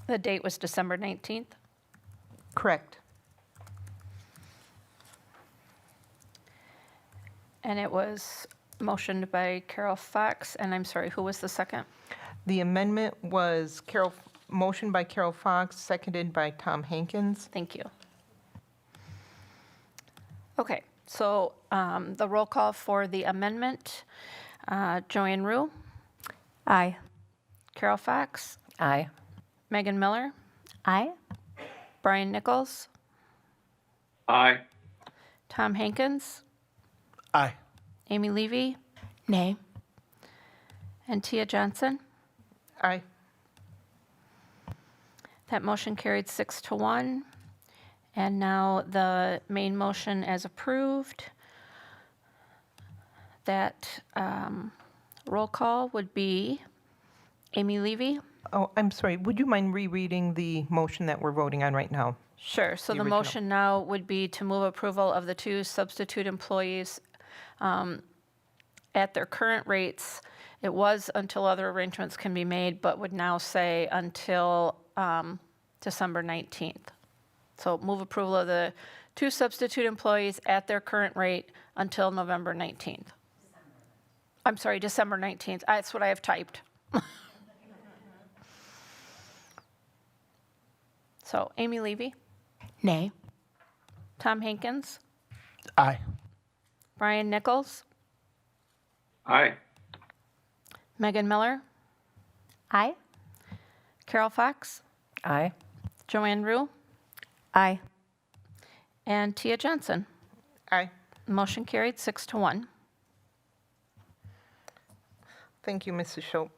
The date was December 19th. Correct. And it was motioned by Carol Fox, and I'm sorry, who was the second? The amendment was motion by Carol Fox, seconded by Tom Hankins. Thank you. Okay, so the roll call for the amendment, Joanne Rue, Aye. Carol Fox, Aye. Megan Miller, Aye. Brian Nichols, Aye. Tom Hankins, Aye. Amy Levy, Nay. and Tia Johnson. Aye. That motion carried 6-1. And now the main motion as approved. That roll call would be Amy Levy. Oh, I'm sorry. Would you mind rereading the motion that we're voting on right now? Sure, so The the original. motion now would be to move approval of the 2 substitute employees at their current rates. It was until other arrangements can be made, but would now say until December 19th. So move approval of the 2 substitute employees at their current rate until November 19th. I'm sorry, December 19th. That's what I have typed. So Amy Levy, Nay. Tom Hankins, Aye. Brian Nichols, Aye. Megan Miller, Aye. Carol Fox, Aye. Joanne Rue, Aye. and Tia Johnson. Aye. Motion carried 6-1. Thank you, Mrs. Schultz.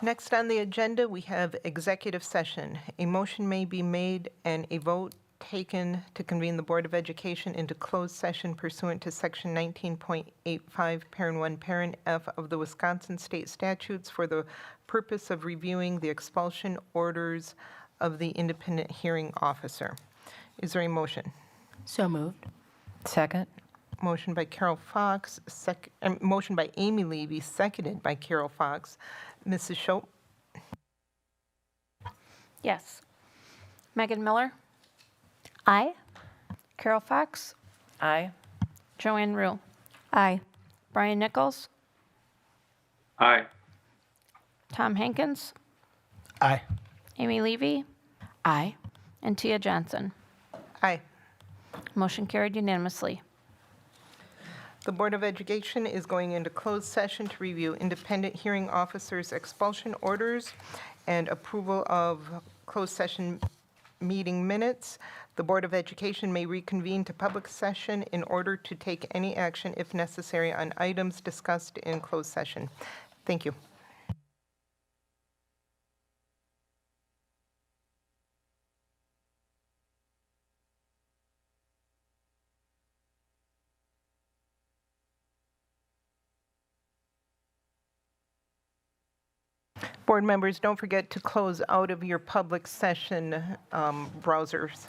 Next on the agenda, we have executive session. A motion may be made and a vote taken to convene the Board of Education into closed session pursuant to Section 19.85, Parent 1, Parent F of the Wisconsin State Statutes for the purpose of reviewing the expulsion orders of the independent hearing officer. Is there a motion? So moved. Second? Motion by Carol Fox, motion by Amy Levy, seconded by Carol Fox. Mrs. Schultz? Yes. Megan Miller, Aye. Carol Fox, Aye. Joanne Rue, Aye. Brian Nichols, Aye. Tom Hankins, Aye. Amy Levy, Aye. and Tia Johnson. Aye. Motion carried unanimously. The Board of Education is going into closed session to review independent hearing officers' expulsion orders and approval of closed session meeting minutes. The Board of Education may reconvene to public session in order to take any action if necessary on items discussed in closed session. Thank you. Board members, don't forget to close out of your public session browsers.